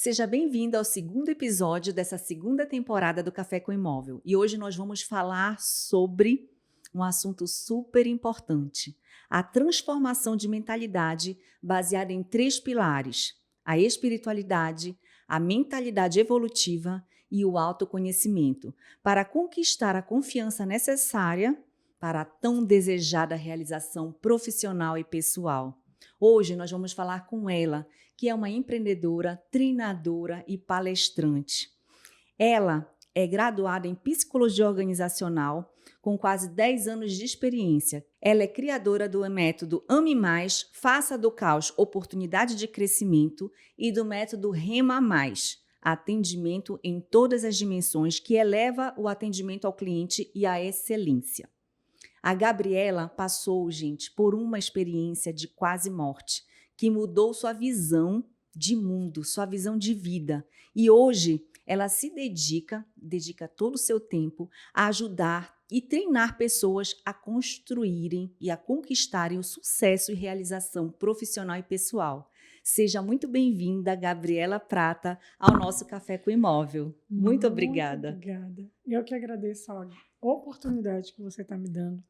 Seja bem-vindo ao segundo episódio dessa segunda temporada do Café com Imóvel. E hoje nós vamos falar sobre um assunto super importante: a transformação de mentalidade baseada em três pilares: a espiritualidade, a mentalidade evolutiva e o autoconhecimento, para conquistar a confiança necessária para a tão desejada realização profissional e pessoal. Hoje nós vamos falar com ela, que é uma empreendedora, treinadora e palestrante. Ela é graduada em Psicologia Organizacional, com quase 10 anos de experiência. Ela é criadora do método Ame Mais, Faça do Caos Oportunidade de Crescimento e do método Rema Mais, atendimento em todas as dimensões que eleva o atendimento ao cliente e a excelência. A Gabriela passou, gente, por uma experiência de quase morte, que mudou sua visão de mundo, sua visão de vida. E hoje ela se dedica todo o seu tempo a ajudar e treinar pessoas a construírem e a conquistarem o sucesso e realização profissional e pessoal. Seja muito bem-vinda, Gabriela Prata, ao nosso Café com Imóvel. Muito obrigada. Muito obrigada. Eu que agradeço a oportunidade que você está me dando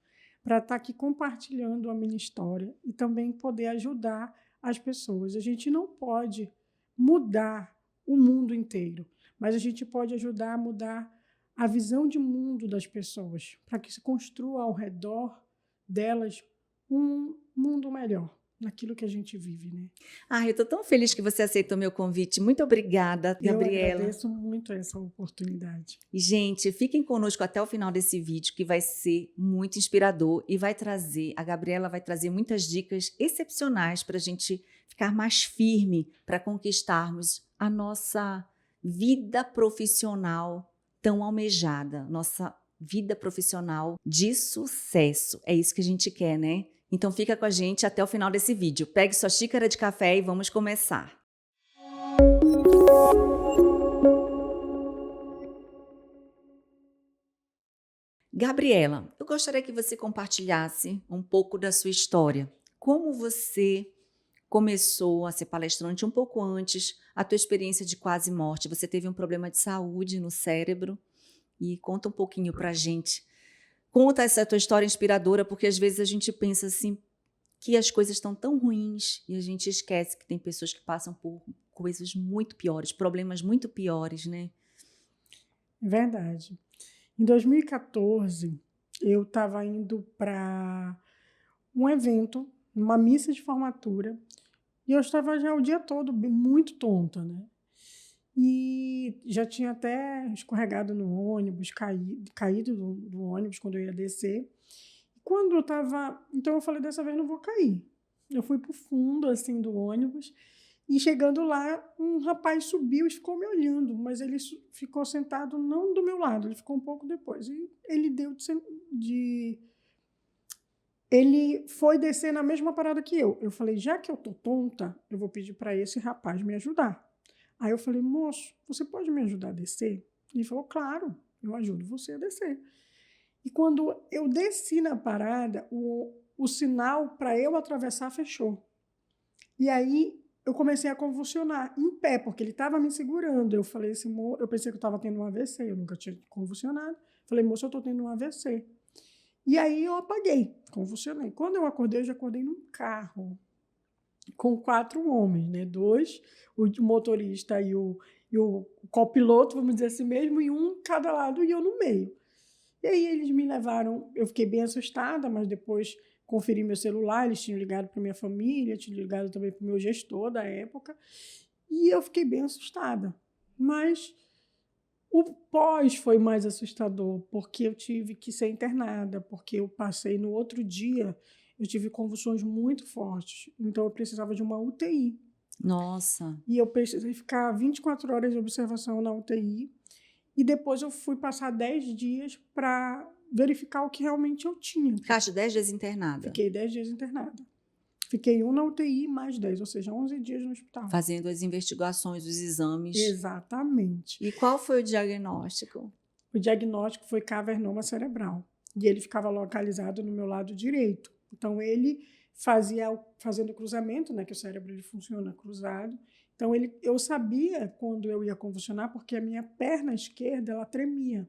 para estar aqui compartilhando a minha história e também poder ajudar as pessoas. A gente não pode mudar o mundo inteiro, mas a gente pode ajudar a mudar a visão de mundo das pessoas, para que se construa ao redor delas um mundo melhor, naquilo que a gente vive, né? Eu estou tão feliz que você aceitou meu convite. Muito obrigada, Gabriela. Eu agradeço muito essa oportunidade. E, gente, fiquem conosco até o final desse vídeo, que vai ser muito inspirador e a Gabriela vai trazer muitas dicas excepcionais para a gente ficar mais firme para conquistarmos a nossa vida profissional tão almejada, nossa vida profissional de sucesso. É isso que a gente quer, né? Então fica com a gente até o final desse vídeo. Pegue sua xícara de café e vamos começar. Gabriela, eu gostaria que você compartilhasse um pouco da sua história. Como você começou a ser palestrante um pouco antes, a tua experiência de quase morte. Você teve um problema de saúde no cérebro e conta um pouquinho pra gente. Conta essa tua história inspiradora, porque às vezes a gente pensa assim que as coisas estão tão ruins e a gente esquece que tem pessoas que passam por coisas muito piores, problemas muito piores, né? É verdade. Em 2014, eu estava indo para um evento, uma missa de formatura, e eu estava já o dia todo muito tonta, né? E já tinha até escorregado no ônibus, caído do ônibus quando eu ia descer. Quando eu estava... Então eu falei, dessa vez não vou cair. Eu fui para o fundo, assim, do ônibus, e chegando lá, um rapaz subiu e ficou me olhando, mas ele ficou sentado não do meu lado, ele ficou um pouco depois. E ele ele foi descer na mesma parada que eu. Eu falei, já que eu tô tonta, eu vou pedir para esse rapaz me ajudar. Aí eu falei, moço, você pode me ajudar a descer? Ele falou, claro, eu ajudo você a descer. E quando eu desci na parada, o sinal para eu atravessar fechou. E aí eu comecei a convulsionar em pé, porque ele estava me segurando. Eu falei assim, eu pensei que eu estava tendo um AVC, eu nunca tinha convulsionado. Falei, moço, eu estou tendo um AVC. E aí eu apaguei, convulsionei. Quando eu acordei, eu já acordei num carro com 4 homens, né? 2, o motorista e o copiloto, vamos dizer assim mesmo, e um cada lado e eu no meio. E aí eles me levaram, eu fiquei bem assustada, mas depois conferi meu celular, eles tinham ligado para minha família, tinham ligado também para o meu gestor da época, e eu fiquei bem assustada. Mas o pós foi mais assustador, porque eu tive que ser internada, porque eu passei no outro dia, eu tive convulsões muito fortes, então eu precisava de uma UTI. Nossa. E eu precisei ficar 24 horas de observação na UTI, e depois eu fui passar 10 dias para verificar o que realmente eu tinha. Ficaste 10 dias internada? Fiquei 10 dias internada. Fiquei 1 na UTI mais 10, ou seja, 11 dias no hospital. Fazendo as investigações, os exames. Exatamente. E qual foi o diagnóstico? O diagnóstico foi cavernoma cerebral. E ele ficava localizado no meu lado direito. Então, ele fazendo o cruzamento, né, que o cérebro ele funciona cruzado, Então, eu sabia quando eu ia convulsionar, porque a minha perna esquerda, ela tremia.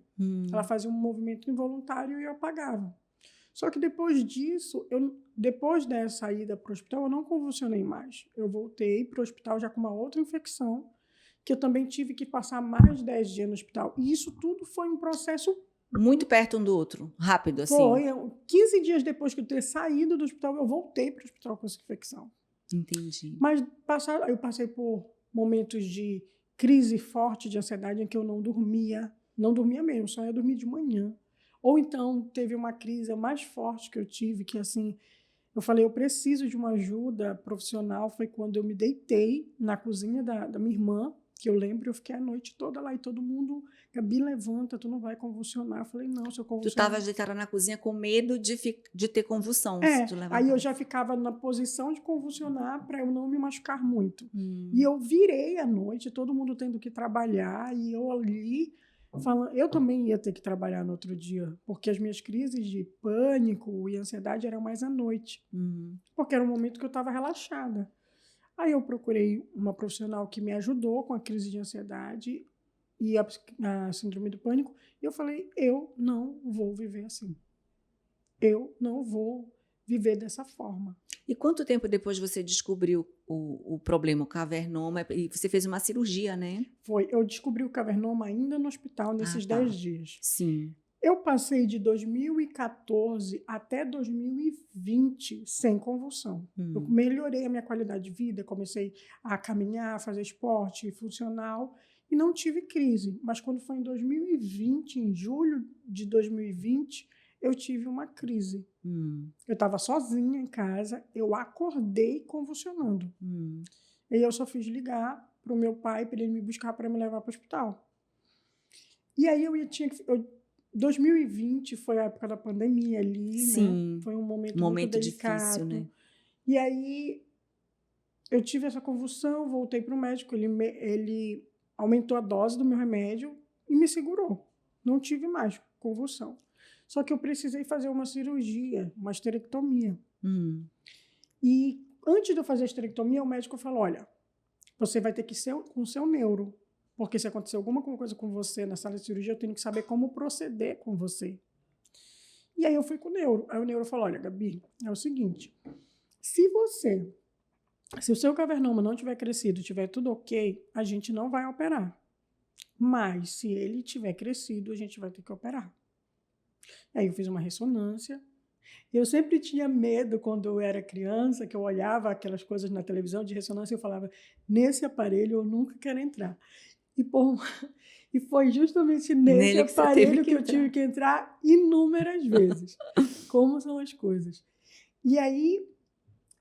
Ela fazia um movimento involuntário e eu apagava. Só que depois disso, depois dessa ida para o hospital, eu não convulsionei mais. Eu voltei para o hospital já com uma outra infecção, que eu também tive que passar mais de 10 dias no hospital. E isso tudo foi um processo... Muito perto um do outro, rápido, assim. Foi. 15 dias depois que eu ter saído do hospital, eu voltei para o hospital com essa infecção. Entendi. Mas eu passei por momentos de crise forte de ansiedade em que eu não dormia mesmo, só ia dormir de manhã. Ou então teve uma crise mais forte que eu tive, que assim, eu falei, eu preciso de uma ajuda profissional, foi quando eu me deitei na cozinha da minha irmã, que eu lembro, eu fiquei a noite toda lá e todo mundo, Gabi, levanta, tu não vai convulsionar. Eu falei, não, se eu Tu convulsionar... estavas deitada na cozinha com medo de ter convulsão, se tu aí eu levantasse. já ficava na posição de convulsionar para eu não me machucar muito. E eu virei à noite, todo mundo tendo que trabalhar, e eu ali falando, eu também ia ter que trabalhar no outro dia, porque as minhas crises de pânico e ansiedade eram mais à noite, porque era um momento que eu estava relaxada. Aí eu procurei uma profissional que me ajudou com a crise de ansiedade e a síndrome do pânico, e eu falei, eu não vou viver assim. Eu não vou viver dessa forma. E quanto tempo depois você descobriu o problema, o cavernoma, e você fez uma cirurgia, né? Eu descobri o cavernoma ainda no hospital, nesses 10 dias. Sim. Eu passei de 2014 até 2020 sem convulsão. Eu melhorei a minha qualidade de vida, comecei a caminhar, a fazer esporte funcional e não tive crise. Mas quando foi em 2020, em julho de 2020, eu tive uma crise. Eu estava sozinha em casa, eu acordei convulsionando. E eu só fiz ligar para o meu pai para ele me buscar para me levar para o hospital. E aí 2020 foi a época da pandemia ali, Sim, né? Foi um momento momento muito delicado. difícil, né? E aí eu tive essa convulsão, voltei para o médico, ele aumentou a dose do meu remédio e me segurou. Não tive mais convulsão. Só que eu precisei fazer uma cirurgia, uma esterectomia. E antes de eu fazer a esterectomia, o médico falou, olha, você vai ter que ser com o seu neuro, porque se acontecer alguma coisa com você na sala de cirurgia, eu tenho que saber como proceder com você. E aí eu fui com o neuro. Aí o neuro falou, olha, Gabi, é o seguinte, se o seu cavernoma não tiver crescido, tiver tudo ok, a gente não vai operar. Mas se ele tiver crescido, a gente vai ter que operar. Aí eu fiz uma ressonância. Eu sempre tinha medo quando eu era criança, que eu olhava aquelas coisas na televisão de ressonância e eu falava, nesse aparelho eu nunca quero entrar. E foi justamente nesse aparelho que eu tive que entrar inúmeras vezes. Como são as coisas. E aí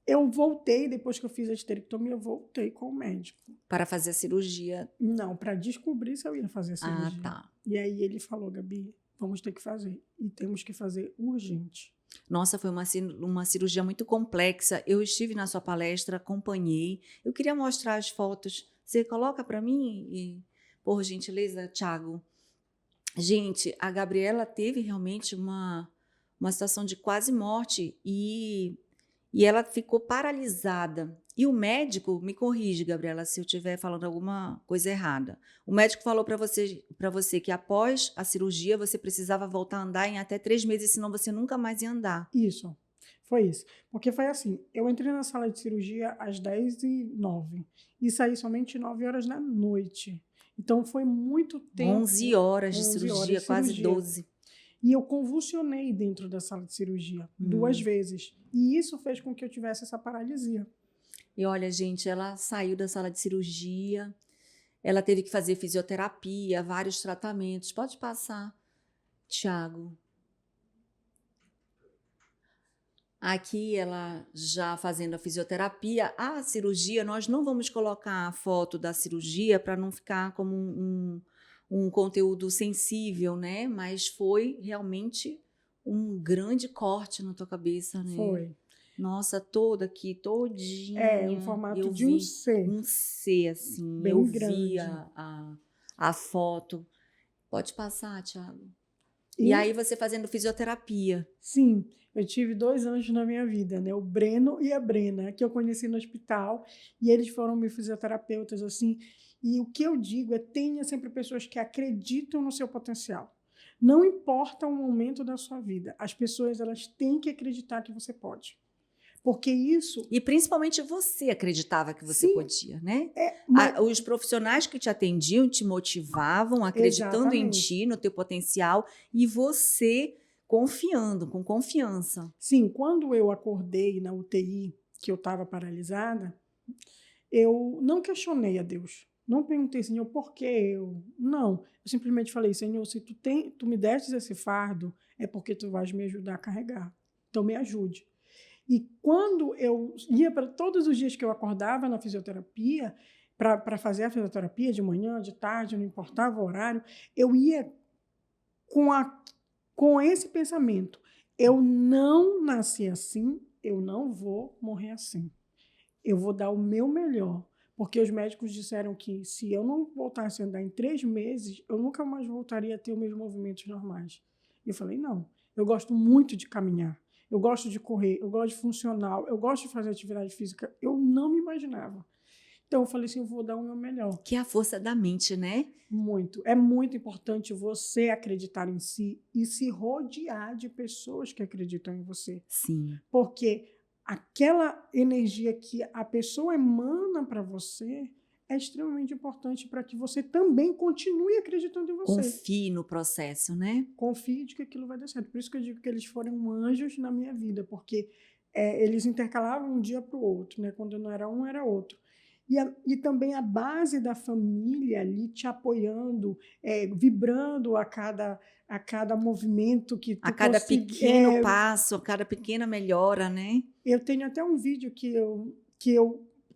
eu voltei, depois que eu fiz a esterectomia, eu voltei com o médico. Para fazer a cirurgia? Não, para descobrir se eu ia fazer a cirurgia. Tá. E aí ele falou, Gabi, vamos ter que fazer. E temos que fazer urgente. Nossa, foi uma cirurgia muito complexa. Eu estive na sua palestra, acompanhei. Eu queria mostrar as fotos. Você coloca para mim, por gentileza, Thiago? Gente, a Gabriela teve realmente uma situação de quase morte e ela ficou paralisada. E o médico, me corrige, Gabriela, se eu estiver falando alguma coisa errada. O médico falou para você que após a cirurgia você precisava voltar a andar em até 3 meses, senão você nunca mais ia andar. Isso, foi isso. Porque foi assim, eu entrei na sala de cirurgia às 10h09 e saí somente 9 horas da noite. Então foi muito tempo. 11 horas de cirurgia, quase 12. E eu convulsionei dentro da sala de cirurgia 2 vezes. E isso fez com que eu tivesse essa paralisia. E olha, gente, ela saiu da sala de cirurgia, ela teve que fazer fisioterapia, vários tratamentos. Pode passar, Thiago. Aqui ela já fazendo a fisioterapia. A cirurgia, nós não vamos colocar a foto da cirurgia para não ficar como um conteúdo sensível, né? Mas foi realmente um grande corte na tua cabeça, né? Foi. Nossa, toda aqui, todinha. Em formato de um C. Um C, assim. Bem grande. Vi a foto. Pode passar, Thiago. E aí você fazendo fisioterapia. Sim, eu tive 2 anjos na minha vida, né? O Breno e a Brena, que eu conheci no hospital, e eles foram meus fisioterapeutas, assim. E o que eu digo é: tenha sempre pessoas que acreditam no seu potencial. Não importa o momento da sua vida, as pessoas elas têm que acreditar que você pode. Porque isso, E principalmente você acreditava que você sim, podia, né? mas Os profissionais que te atendiam te motivavam, acreditando em exatamente. ti, no teu potencial, e você confiando, com confiança. Sim, quando eu acordei na UTI, que eu estava paralisada, eu não questionei a Deus. Não perguntei, Senhor, por que eu? Não. Eu simplesmente falei, Senhor, se tu me destes esse fardo, é porque tu vais me ajudar a carregar. Então me ajude. E quando eu ia para todos os dias que eu acordava na fisioterapia, para fazer a fisioterapia de manhã, de tarde, não importava o horário, eu ia com, com esse pensamento: eu não nasci assim, eu não vou morrer assim. Eu vou dar o meu melhor. Porque os médicos disseram que se eu não voltasse a andar em 3 meses, eu nunca mais voltaria a ter os meus movimentos normais. E eu falei, não, eu gosto muito de caminhar, eu gosto de correr, eu gosto de funcional, eu gosto de fazer atividade física. Eu não me imaginava. Então eu falei assim, eu vou dar o meu melhor. Que é a força da mente, né? Muito. É muito importante você acreditar em si e se rodear de pessoas que acreditam em você. Sim. Porque aquela energia que a pessoa emana para você é extremamente importante para que você também continue acreditando em você. Confie no processo, né? Confie de que aquilo vai dar certo. Por isso que eu digo que eles foram anjos na minha vida, porque eles intercalavam um dia para o outro, né? Quando não era um, era outro. E também a base da família ali te apoiando, vibrando a cada movimento que tu A cada pequeno passo, a cada pequena melhora, né? Eu tenho até um vídeo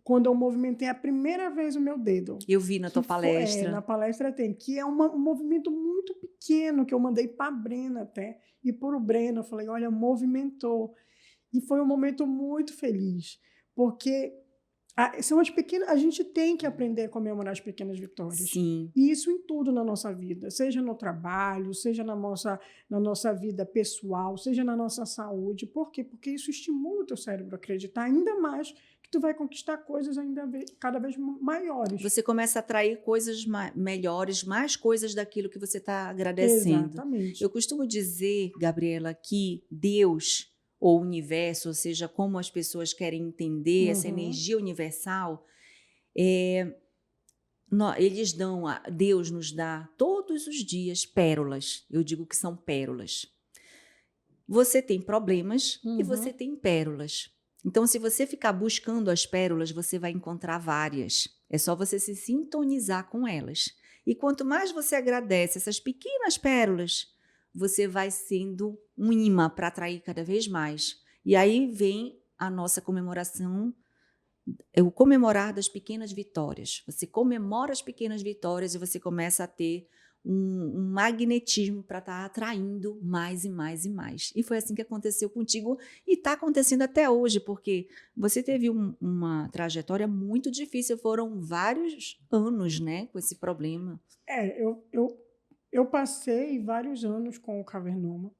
quando eu movimentei a primeira vez o meu dedo. Eu vi na tua palestra. Na palestra tem, que é um movimento muito pequeno, que eu mandei para a Brena até, e para o Breno, eu falei, olha, movimentou. E foi um momento muito feliz, porque são as pequenas, a gente tem que aprender a comemorar as pequenas vitórias. Sim. E isso em tudo na nossa vida, seja no trabalho, seja na nossa vida pessoal, seja na nossa saúde. Por quê? Porque isso estimula o teu cérebro a acreditar ainda mais que tu vai conquistar coisas cada vez maiores. Você começa a atrair coisas melhores, mais coisas daquilo que você está agradecendo. Exatamente. Eu costumo dizer, Gabriela, que Deus ou universo, ou seja, como as pessoas querem entender essa energia universal, Deus nos dá todos os dias pérolas. Eu digo que são pérolas. Você tem problemas e você tem pérolas. Então, se você ficar buscando as pérolas, você vai encontrar várias. É só você se sintonizar com elas. E quanto mais você agradece essas pequenas pérolas, você vai sendo um imã para atrair cada vez mais. E aí vem a nossa comemoração, o comemorar das pequenas vitórias. Você comemora as pequenas vitórias e você começa a ter um magnetismo para estar atraindo mais e mais e mais. E foi assim que aconteceu contigo e está acontecendo até hoje, porque você teve uma trajetória muito difícil, foram vários anos, né, com esse problema. Eu passei vários anos com o cavernoma.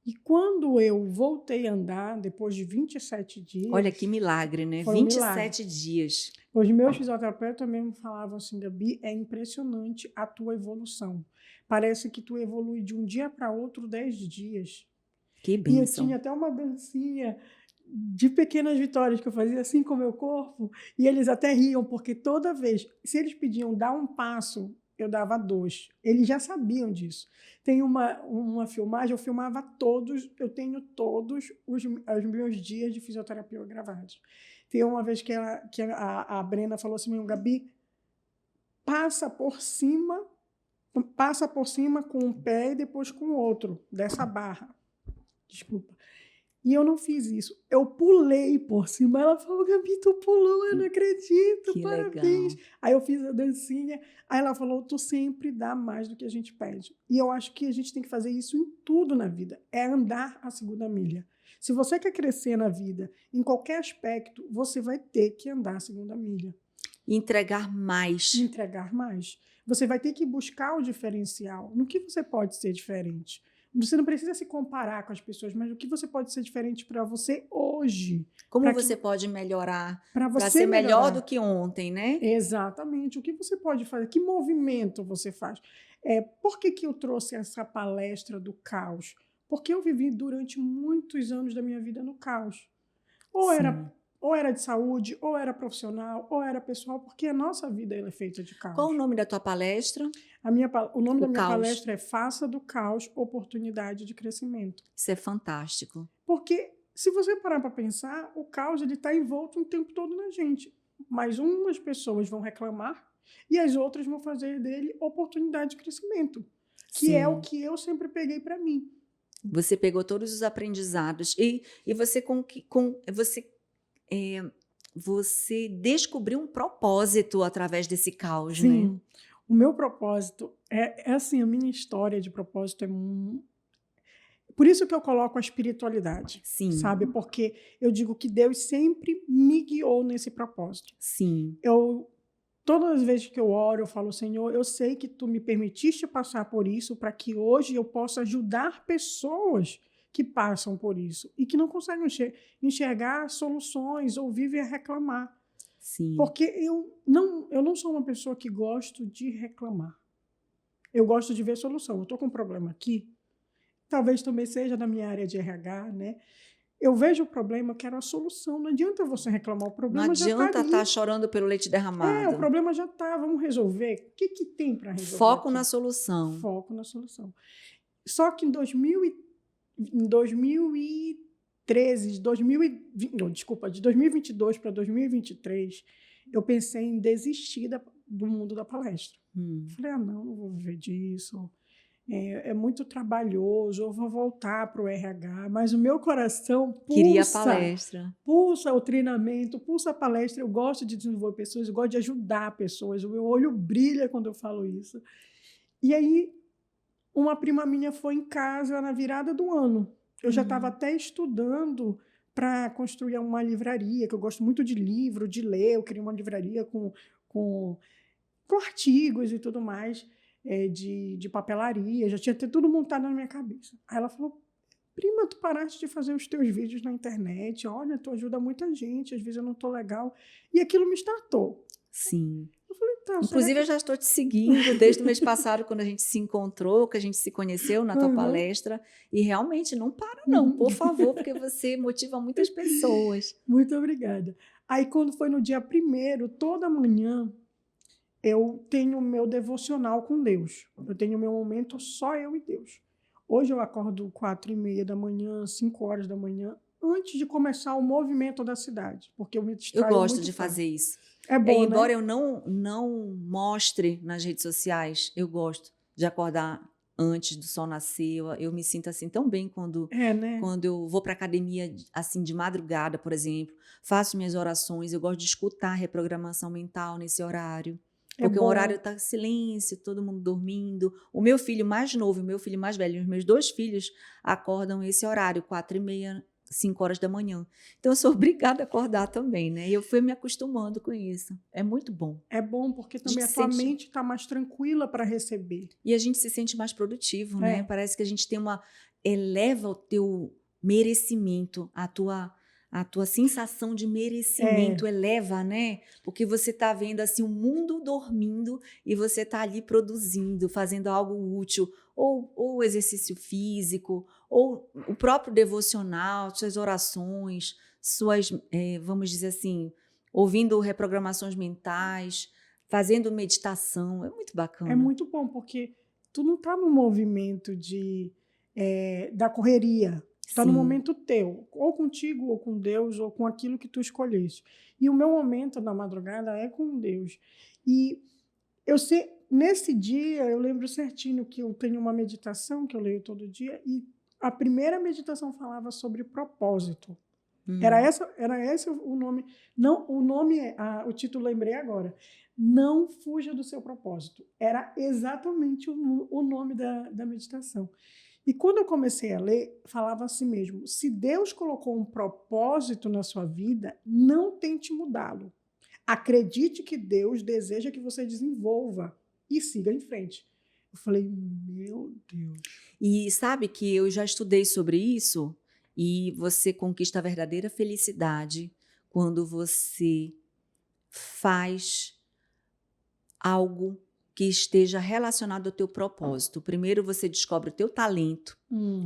E quando eu voltei a andar, depois de 27 dias... Olha que milagre, né? Foi 27 dias. Os meus fisioterapeutas mesmo falavam assim, Gabi, é impressionante a tua evolução. Parece que tu evolui de um dia para outro 10 dias. Que bênção. E eu tinha até uma dancinha de pequenas vitórias que eu fazia assim com o meu corpo, e eles até riam, porque toda vez, se eles pediam dar um passo, eu dava 2. Eles já sabiam disso. Tem uma filmagem, eu filmava todos, eu tenho todos os meus dias de fisioterapia gravados. Tem uma vez que a Brena falou assim, Gabi, passa por cima com um pé e depois com o outro, dessa barra. Desculpa. E eu não fiz isso. Eu pulei por cima. Ela falou, Gabi, tu pulou, eu não acredito, que parabéns. Legal. Aí eu fiz a dancinha. Aí ela falou, tu sempre dá mais do que a gente pede. E eu acho que a gente tem que fazer isso em tudo na vida. É andar a segunda milha. Se você quer crescer na vida, em qualquer aspecto, você vai ter que andar a segunda milha. Entregar mais. Entregar mais. Você vai ter que buscar o diferencial. No que você pode ser diferente? Você não precisa se comparar com as pessoas, mas o que você pode ser diferente para você hoje. Como você pode melhorar Para para você ser melhor do melhorar. que ontem, né? Exatamente. O que você pode fazer? Que movimento você faz? Por que eu trouxe essa palestra do caos? Porque eu vivi durante muitos anos da minha vida no caos. Ou era, Sim. ou era de saúde, ou era profissional, ou era pessoal, porque a nossa vida ela é feita de Qual o caos. nome da tua palestra? O nome O da minha caos. palestra é Faça do Caos Oportunidade de Crescimento. Isso é fantástico. Porque se você parar para pensar, o caos está envolto o tempo todo na gente. Mas umas pessoas vão reclamar e as outras vão fazer dele oportunidade de crescimento, que é o Sim. que eu sempre peguei para mim. Você pegou todos os aprendizados e você você descobriu um propósito através desse caos, né? Sim, o meu propósito é assim, a minha história de propósito por isso que eu coloco a espiritualidade, Sim, sabe? Porque eu digo que Deus sempre me guiou nesse propósito. sim, Todas as vezes que eu oro, eu falo, Senhor, eu sei que tu me permitiste passar por isso para que hoje eu possa ajudar pessoas que passam por isso e que não conseguem enxergar soluções ou vivem a reclamar. sim. Porque eu não sou uma pessoa que gosto de reclamar. Eu gosto de ver solução. Eu estou com um problema aqui, talvez também seja da minha área de RH, né? Eu vejo o problema, eu quero a solução. Não adianta você reclamar, o Não problema já está adianta ali. estar chorando pelo leite O derramado. problema já está, vamos resolver. O que tem para resolver Foco aqui? na solução. Foco na solução. Só que em 2013, de 2022 para 2023, eu pensei em desistir do mundo da palestra. Falei, não vou viver disso. É muito trabalhoso, eu vou voltar para o RH, mas o meu coração Queria a palestra. pulsa o treinamento, pulsa a palestra. Eu gosto de desenvolver pessoas, eu gosto de ajudar pessoas, o meu olho brilha quando eu falo isso. E aí, uma prima minha foi em casa na virada do ano. Eu já estava até estudando para construir uma livraria, que eu gosto muito de livro, de ler. Eu queria uma livraria com artigos e tudo mais, de papelaria. Já tinha tudo montado na minha cabeça. Aí ela falou, prima, tu paraste de fazer os teus vídeos na internet. Olha, tu ajuda muita gente. Às vezes eu não estou legal. E aquilo me startou. Sim. Eu falei, então, Inclusive, eu já estou te seguindo desde o mês passado, quando a gente se encontrou, que a gente se conheceu na tua palestra. E realmente não para, não, por favor, porque você motiva muitas pessoas. Muito obrigada. Aí, quando foi no dia 1º, toda manhã, eu tenho o meu devocional com Deus. Eu tenho o meu momento só eu e Deus. Hoje eu acordo 4h30 da manhã, 5 horas da manhã, antes de começar o movimento da cidade, porque eu me distraio Eu gosto muito de fácil. fazer isso. É bom, embora né? eu não mostre nas redes sociais, eu gosto de acordar antes do sol nascer. Eu me sinto assim tão bem quando Né? eu vou para academia assim de madrugada, por exemplo, faço minhas orações. Eu gosto de escutar a reprogramação mental nesse horário. Porque o horário está silêncio, todo mundo dormindo. O meu filho mais novo e o meu filho mais velho, os meus 2 filhos, acordam esse horário, 4h30, 5 horas da manhã. Então, eu sou obrigada a acordar também, né? E eu fui me acostumando com isso. É muito bom. É bom porque também a tua mente está mais tranquila para receber. E a gente se sente mais produtivo, né? Parece que a gente tem eleva o teu merecimento, a tua sensação de merecimento eleva, né? Porque você está vendo assim o mundo dormindo e você está ali produzindo, fazendo algo útil, ou exercício físico, ou o próprio devocional, suas orações, vamos dizer assim, ouvindo reprogramações mentais, fazendo meditação. É muito bacana. É muito bom, porque tu não está no movimento da correria. Está no momento teu, ou contigo, ou com Deus, ou com aquilo que tu escolheste. E o meu momento na madrugada é com Deus. E eu sei, nesse dia, eu lembro certinho que eu tenho uma meditação que eu leio todo dia, e a primeira meditação falava sobre propósito. Era esse o nome. Não, o título lembrei agora. Não fuja do seu propósito. Era exatamente o nome da meditação. E quando eu comecei a ler, falava assim mesmo: se Deus colocou um propósito na sua vida, não tente mudá-lo. Acredite que Deus deseja que você desenvolva e siga em frente. Eu falei, meu Deus. E sabe que eu já estudei sobre isso e você conquista a verdadeira felicidade quando você faz algo que esteja relacionado ao teu propósito. Primeiro você descobre o teu talento,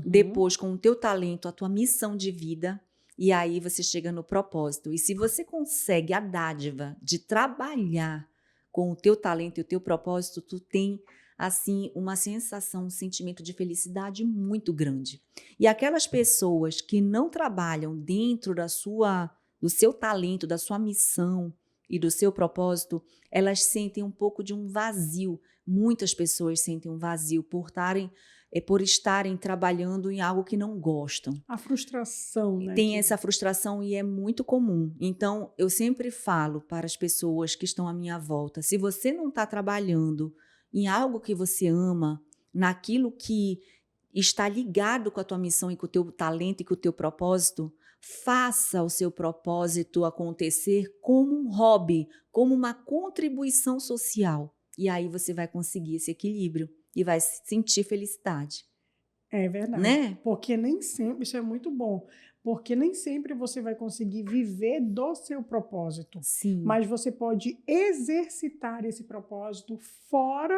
depois com o teu talento a tua missão de vida e aí você chega no propósito. E se você consegue a dádiva de trabalhar com o teu talento e o teu propósito, tu tem assim uma sensação, um sentimento de felicidade muito grande. E aquelas pessoas que não trabalham dentro do seu talento, da sua missão e do seu propósito, elas sentem um pouco de um vazio. Muitas pessoas sentem um vazio por estarem trabalhando em algo que não gostam. A frustração, né? Tem essa frustração e é muito comum. Então, eu sempre falo para as pessoas que estão à minha volta, se você não está trabalhando em algo que você ama, naquilo que está ligado com a tua missão e com o teu talento e com o teu propósito, faça o seu propósito acontecer como um hobby, como uma contribuição social. E aí você vai conseguir esse equilíbrio e vai sentir felicidade. É verdade. Né? Porque nem sempre, isso é muito bom, porque nem sempre você vai conseguir viver do seu propósito. Sim. Mas você pode exercitar esse propósito fora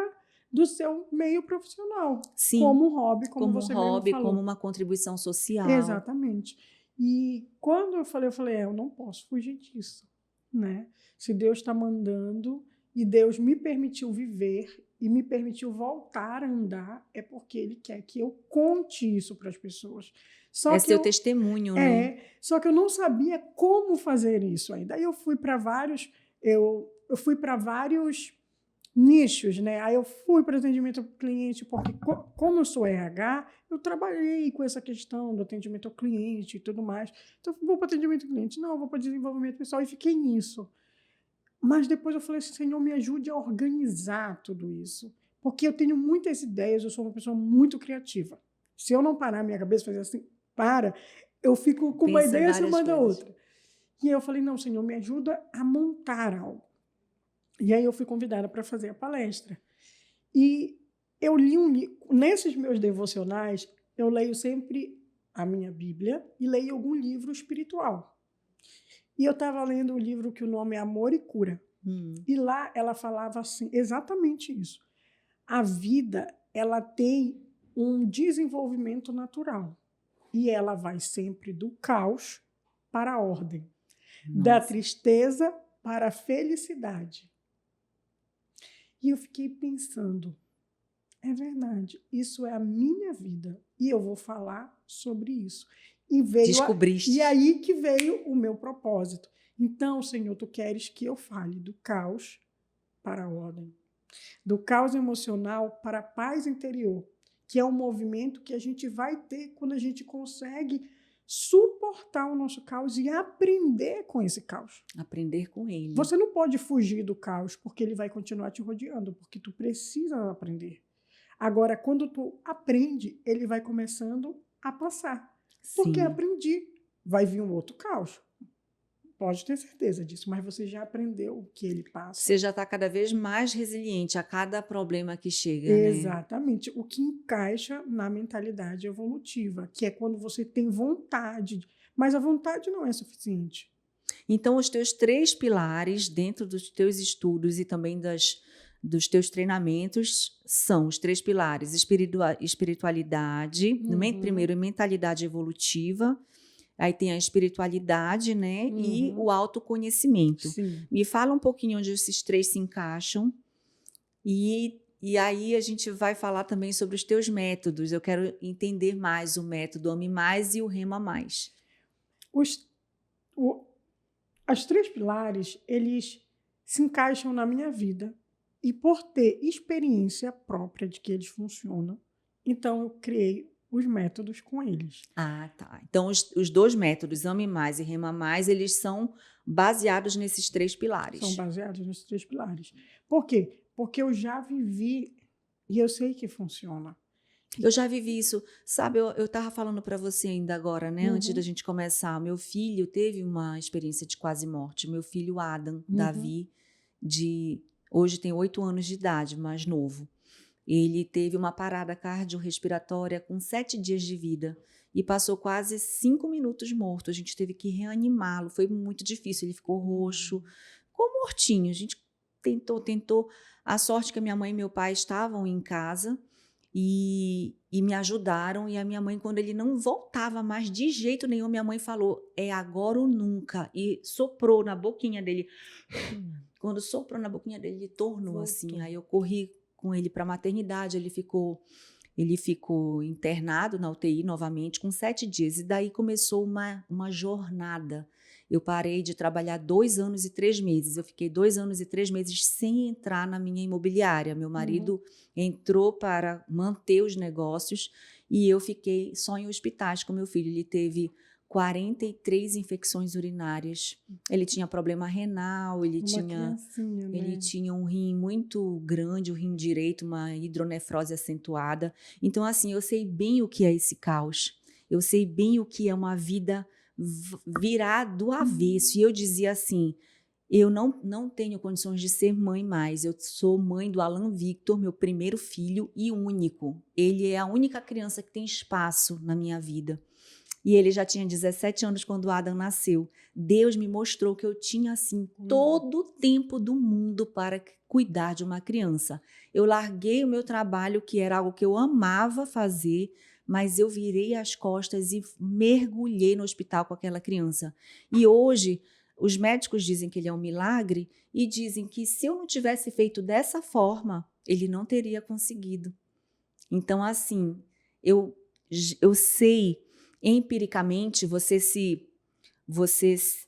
do seu meio profissional. Sim. Como um hobby, como você mesmo hobby, falou. como uma contribuição social. Exatamente. E quando eu falei, eu não posso fugir disso, né? Se Deus está mandando e Deus me permitiu viver e me permitiu voltar a andar, é porque Ele quer que eu conte isso para as pessoas. É seu testemunho, né? Só que eu não sabia como fazer isso ainda. Aí eu fui para eu fui para vários nichos, né? Aí eu fui para atendimento ao cliente, porque como eu sou RH, eu trabalhei com essa questão do atendimento ao cliente e tudo mais. Então, eu vou para atendimento ao cliente, não, eu vou para desenvolvimento pessoal, e fiquei nisso. Mas depois eu falei assim, Senhor, me ajude a organizar tudo isso, porque eu tenho muitas ideias, eu sou uma pessoa muito criativa. Se eu não parar minha cabeça e fazer assim, eu fico com uma ideia acima da outra. E aí eu falei, não, Senhor, me ajuda a montar algo. E aí eu fui convidada para fazer a palestra. E eu li nesses meus devocionais, eu leio sempre a minha Bíblia e leio algum livro espiritual. E eu estava lendo um livro que o nome é Amor e Cura. E lá ela falava assim, exatamente isso. A vida, ela tem um desenvolvimento natural. E ela vai sempre do caos para a ordem. Nossa. Da tristeza para a felicidade. E eu fiquei pensando, é verdade, isso é a minha vida e eu vou falar sobre isso. Descobriste. E aí que veio o meu propósito. Então, Senhor, tu queres que eu fale do caos para a ordem, do caos emocional para a paz interior, que é um movimento que a gente vai ter quando a gente consegue suportar o nosso caos e aprender com esse caos. Aprender com ele. Você não pode fugir do caos, porque ele vai continuar te rodeando, porque tu precisa aprender. Agora, quando tu aprende, ele vai começando a passar. Porque Sim. aprendi. Vai vir um outro caos. Pode ter certeza disso, mas você já aprendeu o que ele passa. Você já está cada vez mais resiliente a cada problema que chega, Exatamente. Né? O que encaixa na mentalidade evolutiva, que é quando você tem vontade, mas a vontade não é suficiente. Então, os teus 3 pilares dentro dos teus estudos e também dos teus treinamentos são os 3 pilares: espiritualidade, primeiro mentalidade evolutiva, aí tem a espiritualidade, né? E o autoconhecimento. Sim. Me fala um pouquinho onde esses 3 se encaixam e aí a gente vai falar também sobre os teus métodos. Eu quero entender mais o método Ame Mais e o Rema Mais. As 3 pilares, eles se encaixam na minha vida e por ter experiência própria de que eles funcionam, então eu criei os métodos com eles. Ah, tá. Então, os 2 métodos, Ame Mais e Rema Mais, eles são baseados nesses 3 pilares. São baseados nesses 3 pilares. Por quê? Porque eu já vivi e eu sei que funciona. Eu já vivi isso. Sabe, eu estava falando para você ainda agora, né? Antes da gente começar. Meu filho teve uma experiência de quase morte. Meu filho Adam, Davi, hoje tem 8 anos de idade, mais novo. Ele teve uma parada cardiorrespiratória com 7 dias de vida e passou quase 5 minutos morto. A gente teve que reanimá-lo, foi muito difícil. Ele ficou roxo, ficou mortinho. A gente tentou. A sorte que a minha mãe e meu pai estavam em casa e me ajudaram. E a minha mãe, quando ele não voltava mais de jeito nenhum, minha mãe falou, é agora ou nunca. E soprou na boquinha dele. Quando soprou na boquinha dele, ele tornou assim. Aí eu corri com ele para a maternidade, ele ficou internado na UTI novamente com 7 dias. E daí começou uma jornada. Eu parei de trabalhar 2 anos e 3 meses. Eu fiquei 2 anos e 3 meses sem entrar na minha imobiliária. Meu marido entrou para manter os negócios e eu fiquei só em hospitais com meu filho. Ele teve 43 infecções urinárias. Ele tinha problema renal, ele tinha um rim muito grande, o rim direito, uma hidronefrose acentuada. Então, assim, eu sei bem o que é esse caos. Eu sei bem o que é uma vida virar do avesso. E eu dizia assim, eu não tenho condições de ser mãe mais. Eu sou mãe do Alan Victor, meu primeiro filho e único. Ele é a única criança que tem espaço na minha vida. E ele já tinha 17 anos quando o Adam nasceu. Deus me mostrou que eu tinha, assim, todo o tempo do mundo para cuidar de uma criança. Eu larguei o meu trabalho, que era algo que eu amava fazer, mas eu virei as costas e mergulhei no hospital com aquela criança. E hoje, os médicos dizem que ele é um milagre e dizem que se eu não tivesse feito dessa forma, ele não teria conseguido. Então, assim, eu sei... Empiricamente, você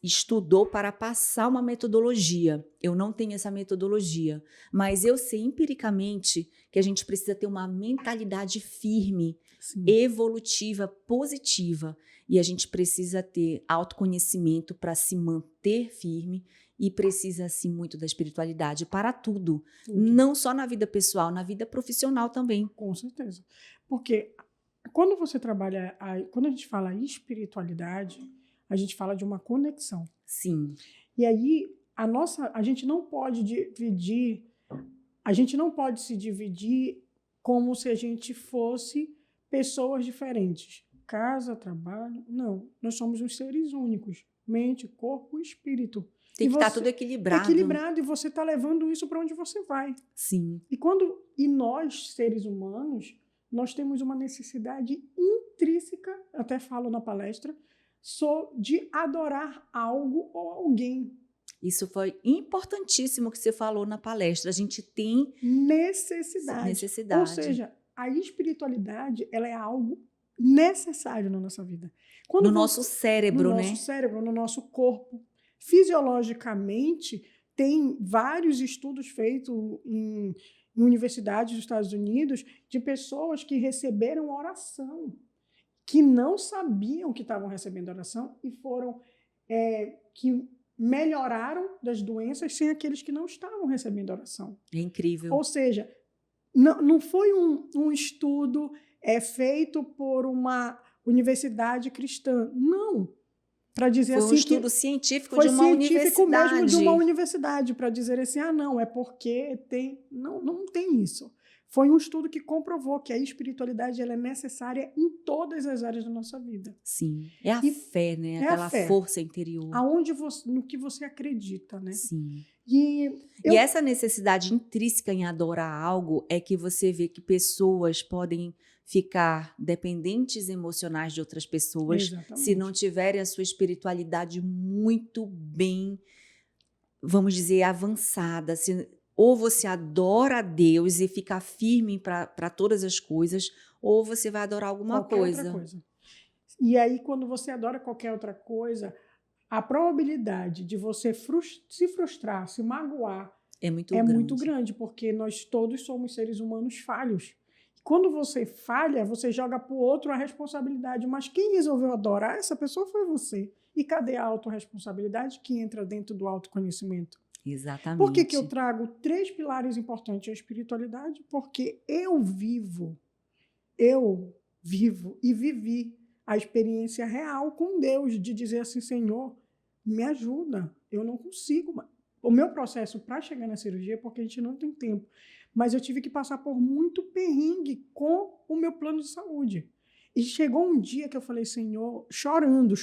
estudou para passar uma metodologia. Eu não tenho essa metodologia, mas eu sei empiricamente que a gente precisa ter uma mentalidade firme, evolutiva, positiva, e a gente precisa ter autoconhecimento para se manter firme e precisa, assim, muito da espiritualidade para tudo. Não só na vida pessoal, na vida profissional também. Com certeza. Porque quando você trabalha, quando a gente fala espiritualidade, a gente fala de uma conexão. Sim. E aí, a gente não pode se dividir como se a gente fosse pessoas diferentes. Casa, trabalho, não. Nós somos uns seres únicos. Mente, corpo e espírito. Tem que estar tudo equilibrado. Equilibrado, e você está levando isso para onde você vai. Sim. E nós, seres humanos, nós temos uma necessidade intrínseca, até falo na palestra, de adorar algo ou alguém. Isso foi importantíssimo que você falou na palestra. A gente tem necessidade. Ou seja, a espiritualidade, ela é algo necessário na nossa vida. No nosso cérebro, né? No nosso cérebro, no nosso corpo. Fisiologicamente, tem vários estudos feitos em universidades dos Estados Unidos de pessoas que receberam oração, que não sabiam que estavam recebendo oração e que melhoraram das doenças sem aqueles que não estavam recebendo oração. É incrível. Ou seja, não foi um estudo feito por uma universidade cristã. Não. Para dizer foi assim, um estudo científico foi de uma científico universidade. mesmo de uma universidade, para dizer assim, não, é porque tem... Não tem isso. Foi um estudo que comprovou que a espiritualidade ela é necessária em todas as áreas da nossa vida. Sim. É a fé, né? Aquela força interior. No que você acredita, né? Sim. E essa necessidade intrínseca em adorar algo é que você vê que pessoas podem ficar dependentes emocionais de outras pessoas. Exatamente. Se não tiverem a sua espiritualidade muito bem, vamos dizer, avançada. Ou você adora a Deus e fica firme para todas as coisas, ou você vai adorar alguma outra coisa. E aí, quando você adora qualquer outra coisa, a probabilidade de você se frustrar, se magoar, é muito grande, porque nós todos somos seres humanos falhos. Quando você falha, você joga para o outro a responsabilidade. Mas quem resolveu adorar essa pessoa foi você. E cadê a autorresponsabilidade que entra dentro do autoconhecimento? Exatamente. Por que eu trago 3 pilares importantes à espiritualidade? Porque eu vivo e vivi a experiência real com Deus, de dizer assim, Senhor, me ajuda, eu não consigo. O meu processo para chegar na cirurgia, porque a gente não tem tempo, Mas eu tive que passar por muito perrengue com o meu plano de saúde. E chegou um dia que eu falei, Senhor, chorando,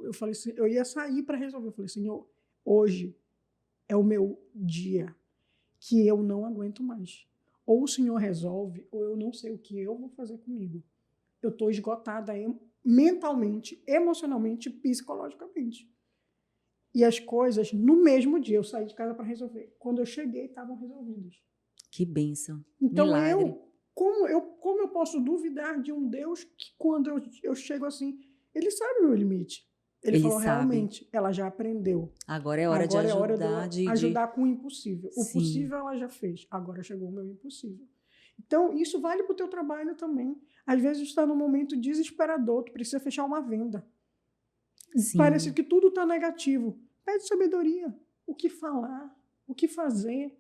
eu falei, eu ia sair para resolver. Eu falei, Senhor, hoje é o meu dia que eu não aguento mais. Ou o Senhor resolve, ou eu não sei o que eu vou fazer comigo. Eu estou esgotada mentalmente, emocionalmente, psicologicamente. E as coisas, no mesmo dia, eu saí de casa para resolver. Quando eu cheguei, estavam resolvidas. Que bênção. Então, Milagre. como eu posso duvidar de um Deus que, quando eu chego assim, ele sabe o meu limite. Ele falou, sabe. realmente, ela já aprendeu. Agora é hora Agora de é hora ajudar. de ajudar com o impossível. O Sim. possível ela já fez. Agora chegou o meu impossível. Então, isso vale para o teu trabalho também. Às vezes, tu está num momento desesperador, tu precisa fechar uma venda. Sim. Parece que tudo está negativo. Pede sabedoria. O que falar? O que fazer?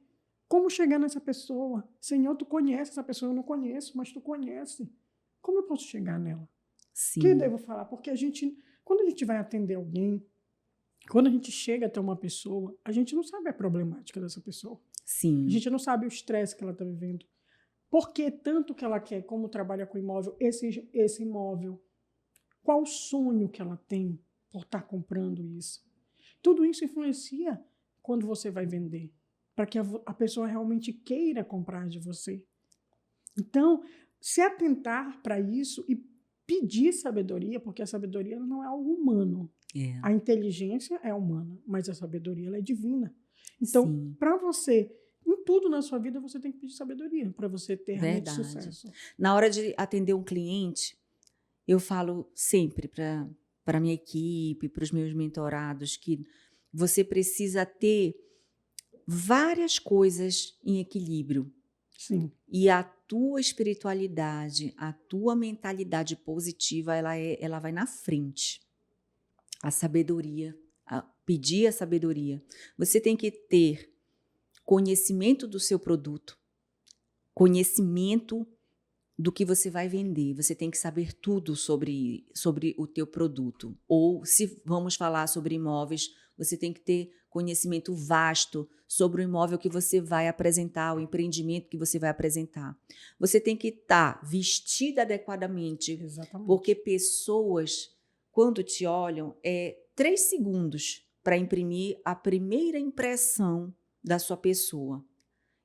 Como chegar nessa pessoa? Senhor, tu conhece essa pessoa? Eu não conheço, mas tu conhece. Como eu posso chegar nela? Sim. O que eu devo falar? Porque quando a gente vai atender alguém, quando a gente chega até uma pessoa, a gente não sabe a problemática dessa pessoa. Sim. A gente não sabe o estresse que ela está vivendo. Por que tanto que ela quer, como trabalha com imóvel, esse imóvel? Qual o sonho que ela tem por estar comprando isso? Tudo isso influencia quando você vai vender, para que a pessoa realmente queira comprar de você. Então, se atentar para isso e pedir sabedoria, porque a sabedoria não é algo humano. É. A inteligência é humana, mas a sabedoria ela é divina. Então, para você, em tudo na sua vida, você tem que pedir sabedoria para você ter realmente sucesso. Na hora de atender um cliente, eu falo sempre para a minha equipe, para os meus mentorados, que você precisa ter várias coisas em equilíbrio. Sim. E a tua espiritualidade, a tua mentalidade positiva, ela vai na frente. A sabedoria, pedir a sabedoria. Você tem que ter conhecimento do seu produto, conhecimento do que você vai vender. Você tem que saber tudo sobre o teu produto. Ou, se vamos falar sobre imóveis, você tem que ter conhecimento vasto sobre o imóvel que você vai apresentar, o empreendimento que você vai apresentar. Você tem que estar vestida adequadamente. Exatamente. Porque pessoas, quando te olham, 3 segundos para imprimir a primeira impressão da sua pessoa.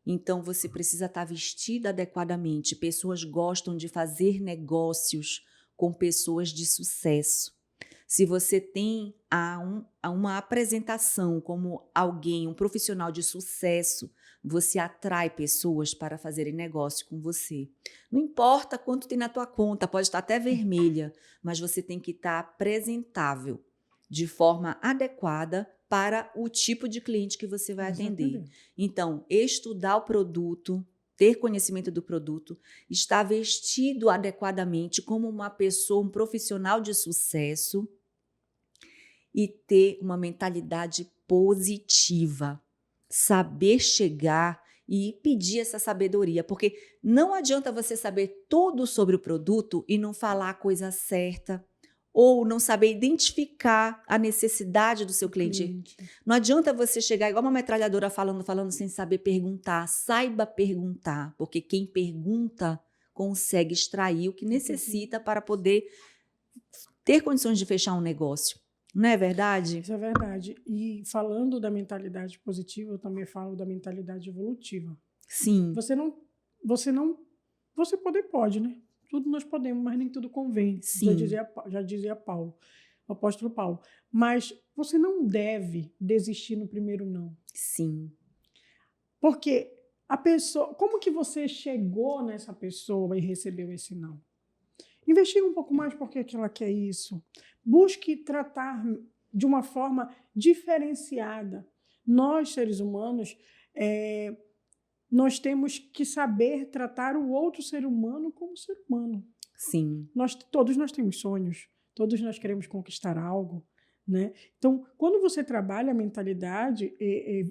Então, você precisa estar vestida adequadamente. Pessoas gostam de fazer negócios com pessoas de sucesso. Se você tem uma apresentação como alguém, um profissional de sucesso, você atrai pessoas para fazerem negócio com você. Não importa quanto tem na tua conta, pode estar até vermelha, mas você tem que estar apresentável de forma adequada para o tipo de cliente que você vai atender. Então, estudar o produto, ter conhecimento do produto, estar vestido adequadamente como uma pessoa, um profissional de sucesso e ter uma mentalidade positiva. Saber chegar e pedir essa sabedoria, porque não adianta você saber tudo sobre o produto e não falar a coisa certa, ou não saber identificar a necessidade do seu cliente. Não adianta você chegar igual uma metralhadora falando sem saber perguntar. Saiba perguntar, porque quem pergunta consegue extrair o que necessita para poder ter condições de fechar um negócio. Não é verdade? Isso é verdade. E falando da mentalidade positiva, eu também falo da mentalidade evolutiva. Sim. Você pode, né? Tudo nós podemos, mas nem tudo convém. Sim. Já dizia Paulo, o apóstolo Paulo. Mas você não deve desistir no primeiro não. Sim. Porque a pessoa... Como que você chegou nessa pessoa e recebeu esse não? Investigue um pouco mais por que ela quer isso. Busque tratar de uma forma diferenciada. Nós, seres humanos... nós temos que saber tratar o outro ser humano como ser humano. Sim. Todos nós temos sonhos, todos nós queremos conquistar algo, né? Então, quando você trabalha a mentalidade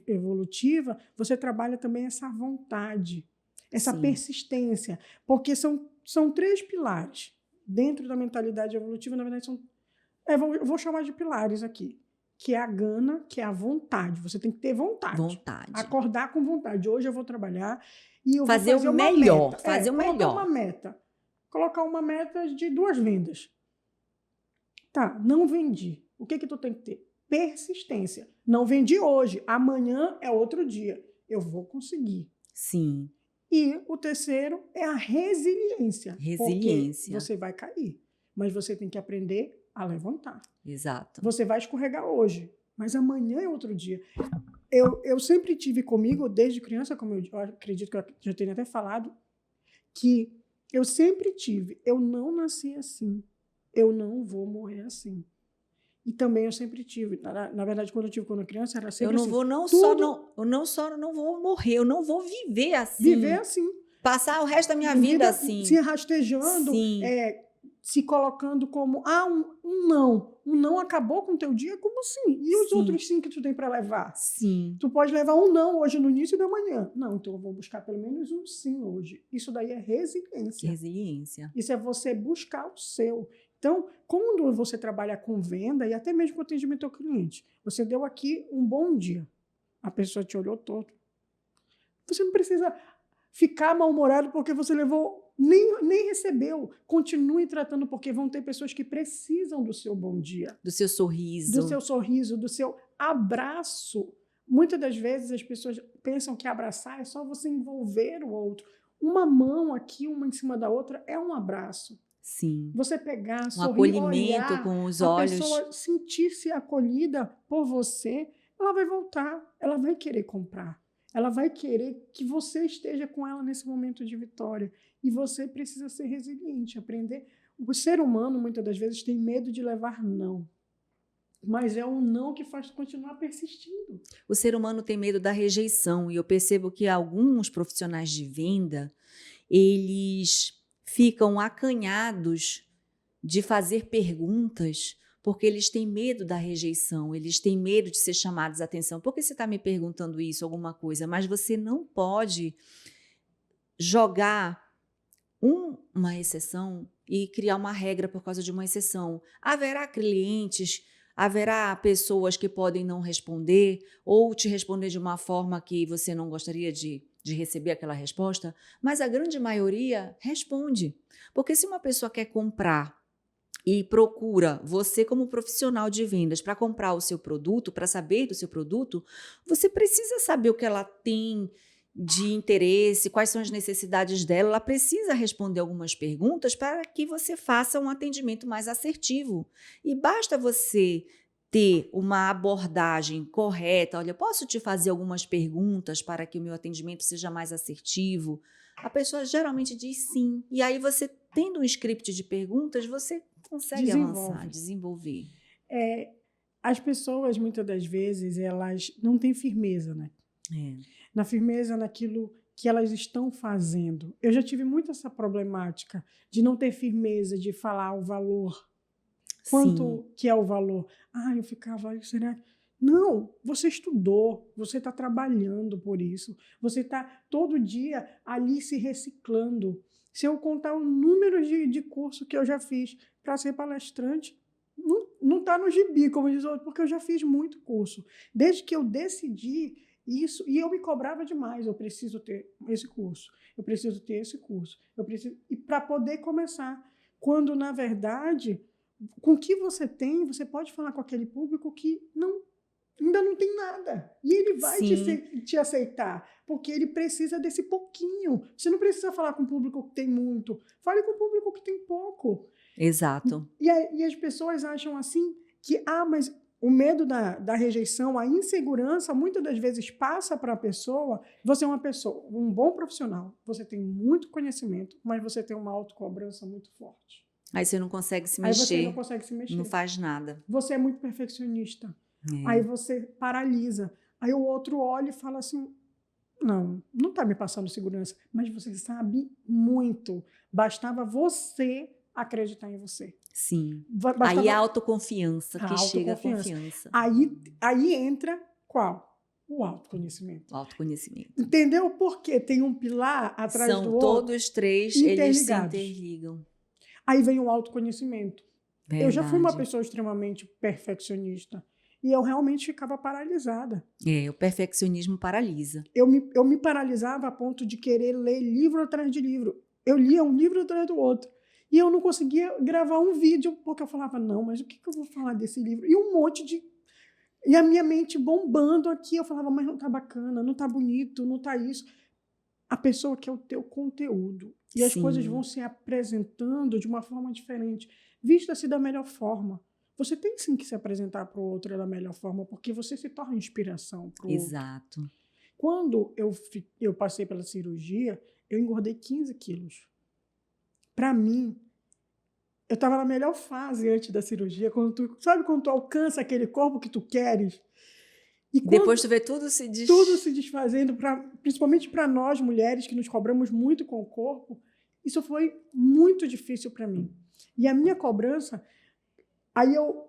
evolutiva, você trabalha também essa vontade, essa persistência, porque são 3 pilares. Dentro da mentalidade evolutiva, na verdade, eu vou chamar de pilares aqui, que é a gana, que é a vontade. Você tem que ter vontade. Vontade. Acordar com vontade. Hoje eu vou trabalhar e eu Fazer vou fazer o uma melhor, meta. fazer o Colocar melhor. uma meta. Colocar uma meta de 2 vendas. Tá, não vendi. O que tu tem que ter? Persistência. Não vendi hoje. Amanhã é outro dia. Eu vou conseguir. Sim. E o terceiro é a resiliência. Resiliência. Porque você vai cair. Mas você tem que aprender a levantar. Exato. Você vai escorregar hoje, mas amanhã é outro dia. Eu sempre tive comigo, desde criança, como eu acredito que eu já tenho até falado, que eu sempre tive, eu não nasci assim, eu não vou morrer assim. E também eu sempre tive, na verdade, quando eu tive quando criança, era sempre assim. Eu não vou morrer, eu não vou viver assim. Viver assim. Passar o resto da minha vida assim. Se rastejando, se colocando como, um não. Um não acabou com o teu dia, como assim? E os outros 5 que tu tem para levar? Sim. Tu pode levar um não hoje no início da manhã. Não, então eu vou buscar pelo menos um sim hoje. Isso daí é resiliência. Resiliência. Isso é você buscar o seu. Então, quando você trabalha com venda e até mesmo com atendimento ao cliente, você deu aqui um bom dia. A pessoa te olhou todo. Você não precisa ficar mal-humorado porque você levou, nem recebeu. Continue tratando, porque vão ter pessoas que precisam do seu bom dia. Do seu sorriso. Do seu sorriso, do seu abraço. Muitas das vezes as pessoas pensam que abraçar é só você envolver o outro. Uma mão aqui, uma em cima da outra, é um abraço. Sim. Você pegar, sorrir, acolhimento olhar, com os a olhos. pessoa sentir-se acolhida por você, ela vai voltar, ela vai querer comprar. Ela vai querer que você esteja com ela nesse momento de vitória. E você precisa ser resiliente, aprender. O ser humano, muitas das vezes, tem medo de levar não. Mas é o não que faz continuar persistindo. O ser humano tem medo da rejeição. E eu percebo que alguns profissionais de venda, eles ficam acanhados de fazer perguntas porque eles têm medo da rejeição, eles têm medo de ser chamados a atenção. Por que você está me perguntando isso, alguma coisa? Mas você não pode jogar uma exceção e criar uma regra por causa de uma exceção. Haverá clientes, haverá pessoas que podem não responder ou te responder de uma forma que você não gostaria de receber aquela resposta, mas a grande maioria responde. Porque se uma pessoa quer comprar e procura você como profissional de vendas para comprar o seu produto, para saber do seu produto, você precisa saber o que ela tem de interesse, quais são as necessidades dela. Ela precisa responder algumas perguntas para que você faça um atendimento mais assertivo. E basta você ter uma abordagem correta. Olha, posso te fazer algumas perguntas para que o meu atendimento seja mais assertivo? A pessoa geralmente diz sim. E aí você, tendo um script de perguntas, você consegue avançar, desenvolver. As pessoas, muitas das vezes, elas não têm firmeza, né? Na firmeza naquilo que elas estão fazendo. Eu já tive muito essa problemática de não ter firmeza, de falar o valor. Quanto que é o valor? Eu ficava, será que... Não, você estudou, você está trabalhando por isso, você está todo dia ali se reciclando. Se eu contar o número de curso que eu já fiz para ser palestrante, não está no gibi, como diz o outro, porque eu já fiz muito curso. Desde que eu decidi isso, e eu me cobrava demais, eu preciso ter esse curso, eu preciso ter esse curso, e para poder começar. Quando, na verdade, com o que você tem, você pode falar com aquele público que ainda não tem nada. E ele vai te aceitar, porque ele precisa desse pouquinho. Você não precisa falar com o público que tem muito. Fale com o público que tem pouco. Exato. E as pessoas acham assim que, mas o medo da rejeição, a insegurança, muitas das vezes passa para a pessoa. Você é uma pessoa, um bom profissional, você tem muito conhecimento, mas você tem uma autocobrança muito forte. Aí você não consegue se mexer. Aí você não consegue se mexer. Não faz nada. Você é muito perfeccionista. Aí você paralisa. Aí o outro olha e fala assim, não está me passando segurança, mas você sabe muito. Bastava você acreditar em você. Sim. Aí a autoconfiança, chega a confiança. Aí entra qual? O autoconhecimento. O autoconhecimento. Entendeu? Porque tem um pilar atrás do outro. São todos três, eles se interligam. Aí vem o autoconhecimento. Verdade. Eu já fui uma pessoa extremamente perfeccionista. E eu realmente ficava paralisada. O perfeccionismo paralisa. Eu me paralisava a ponto de querer ler livro atrás de livro. Eu lia um livro atrás do outro. E eu não conseguia gravar um vídeo, porque eu falava, não, mas o que eu vou falar desse livro? E um monte de... E a minha mente bombando aqui, eu falava, mas não tá bacana, não tá bonito, não tá isso. A pessoa quer o teu conteúdo. E as coisas vão se apresentando de uma forma diferente. Vista-se da melhor forma. Você tem sim que se apresentar para o outro da melhor forma, porque você se torna inspiração para o outro. Exato. Quando eu passei pela cirurgia, eu engordei 15 quilos. Para mim, eu estava na melhor fase antes da cirurgia. Sabe quando tu alcança aquele corpo que tu queres? E depois tu vê tudo se desfazendo, principalmente para nós, mulheres, que nos cobramos muito com o corpo, isso foi muito difícil para mim. E a minha cobrança... Aí eu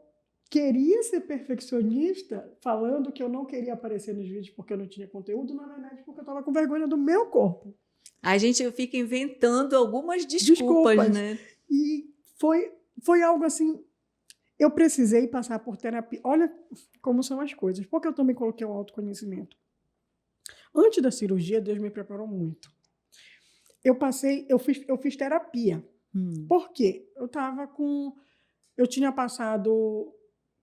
queria ser perfeccionista, falando que eu não queria aparecer nos vídeos porque eu não tinha conteúdo, na verdade, porque eu estava com vergonha do meu corpo. A gente fica inventando algumas desculpas, né? E foi algo assim... Eu precisei passar por terapia. Olha como são as coisas. Porque eu também coloquei um autoconhecimento. Antes da cirurgia, Deus me preparou muito. Eu fiz terapia. Por quê? Eu tinha passado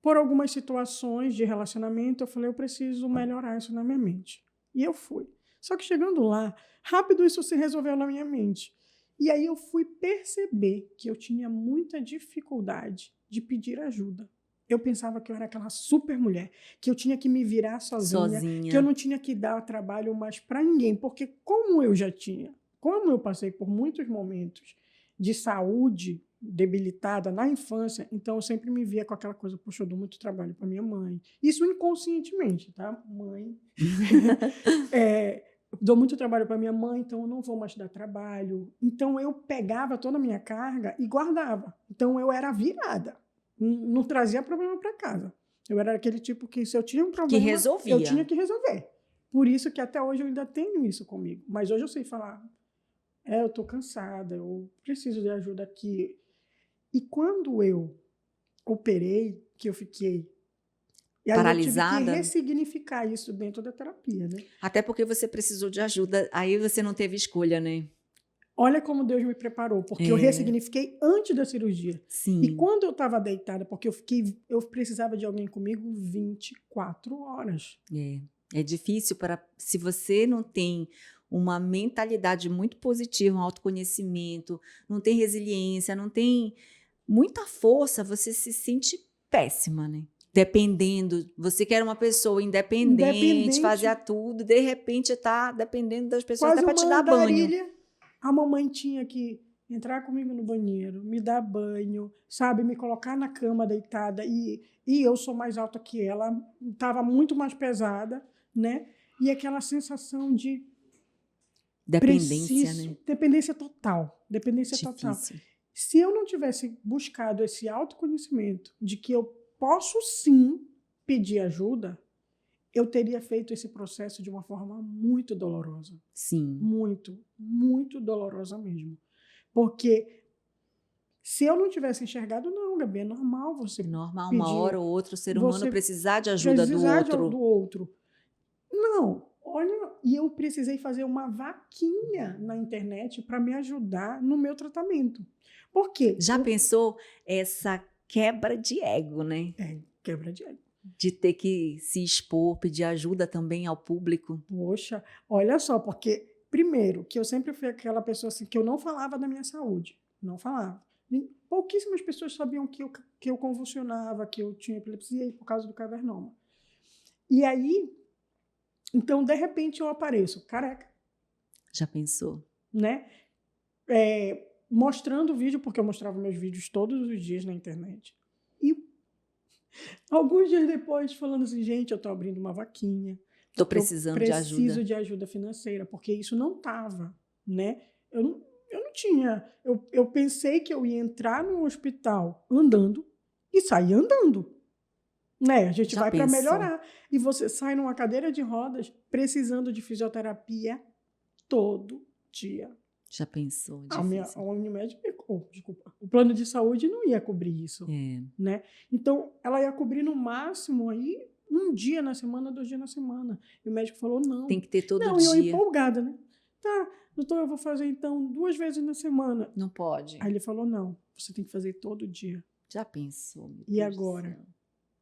por algumas situações de relacionamento. Eu falei, eu preciso melhorar isso na minha mente. E eu fui. Só que chegando lá, rápido isso se resolveu na minha mente. E aí eu fui perceber que eu tinha muita dificuldade de pedir ajuda. Eu pensava que eu era aquela super mulher, que eu tinha que me virar sozinha. Que eu não tinha que dar trabalho mais para ninguém, porque como eu passei por muitos momentos de saúde debilitada na infância, então eu sempre me via com aquela coisa, poxa, eu dou muito trabalho para minha mãe. Isso inconscientemente, tá? Mãe. Dou muito trabalho para minha mãe, então eu não vou mais dar trabalho. Então eu pegava toda a minha carga e guardava. Então eu era virada. Não trazia problema para casa. Eu era aquele tipo que, se eu tinha um problema, eu tinha que resolver. Por isso que até hoje eu ainda tenho isso comigo. Mas hoje eu sei falar, eu estou cansada, eu preciso de ajuda aqui. E quando eu operei, que eu fiquei... E aí paralisada. eu tive que ressignificar isso dentro da terapia, né? Até porque você precisou de ajuda, aí você não teve escolha, né? Olha como Deus me preparou, porque eu ressignifiquei antes da cirurgia. Sim. E quando eu estava deitada, porque eu precisava de alguém comigo 24 horas. É difícil se você não tem uma mentalidade muito positiva, um autoconhecimento, não tem resiliência, não tem muita força, você se sente péssima, né? Dependendo, você que era uma pessoa independente, fazia tudo, de repente está dependendo das pessoas até para te dar banho. A mamãe tinha que entrar comigo no banheiro, me dar banho, sabe, me colocar na cama deitada, e eu sou mais alta que ela, estava muito mais pesada, né? E aquela sensação de dependência, né? Dependência total. Se eu não tivesse buscado esse autoconhecimento de que eu posso sim pedir ajuda, eu teria feito esse processo de uma forma muito dolorosa. Sim. Muito, muito dolorosa mesmo. Porque se eu não tivesse enxergado, não, Gabi, é normal você normal, uma hora ou outra, o ser humano precisar de ajuda do outro. Não, olha, e eu precisei fazer uma vaquinha na internet para me ajudar no meu tratamento. Por quê? Já pensou essa quebra de ego, né? Quebra de ego. De ter que se expor, pedir ajuda também ao público. Poxa, olha só, porque, primeiro, que eu sempre fui aquela pessoa assim, que eu não falava da minha saúde. Não falava. Pouquíssimas pessoas sabiam que eu convulsionava, que eu tinha epilepsia por causa do cavernoma. E aí, então, de repente, eu apareço careca. Já pensou? Né? Mostrando o vídeo, porque eu mostrava meus vídeos todos os dias na internet. E alguns dias depois, falando assim, gente, eu estou abrindo uma vaquinha. Estou precisando de ajuda. Preciso de ajuda financeira, porque isso não estava, né? Eu não tinha. Eu pensei que eu ia entrar no hospital andando e sair andando. Né? A gente vai para melhorar. E você sai numa cadeira de rodas precisando de fisioterapia todo dia. Já pensou? A Unimed desculpa, o plano de saúde não ia cobrir isso, É. né? Então, ela ia cobrir no máximo aí um dia na semana, 2 dias na semana. E o médico falou não. Tem que ter todo Não, e eu dia. empolgada, né? Tá, doutor, eu vou fazer então 2 vezes na semana. Não pode. Aí ele falou, não, você tem que fazer todo dia. Já pensou? Meu E Deus do agora? céu.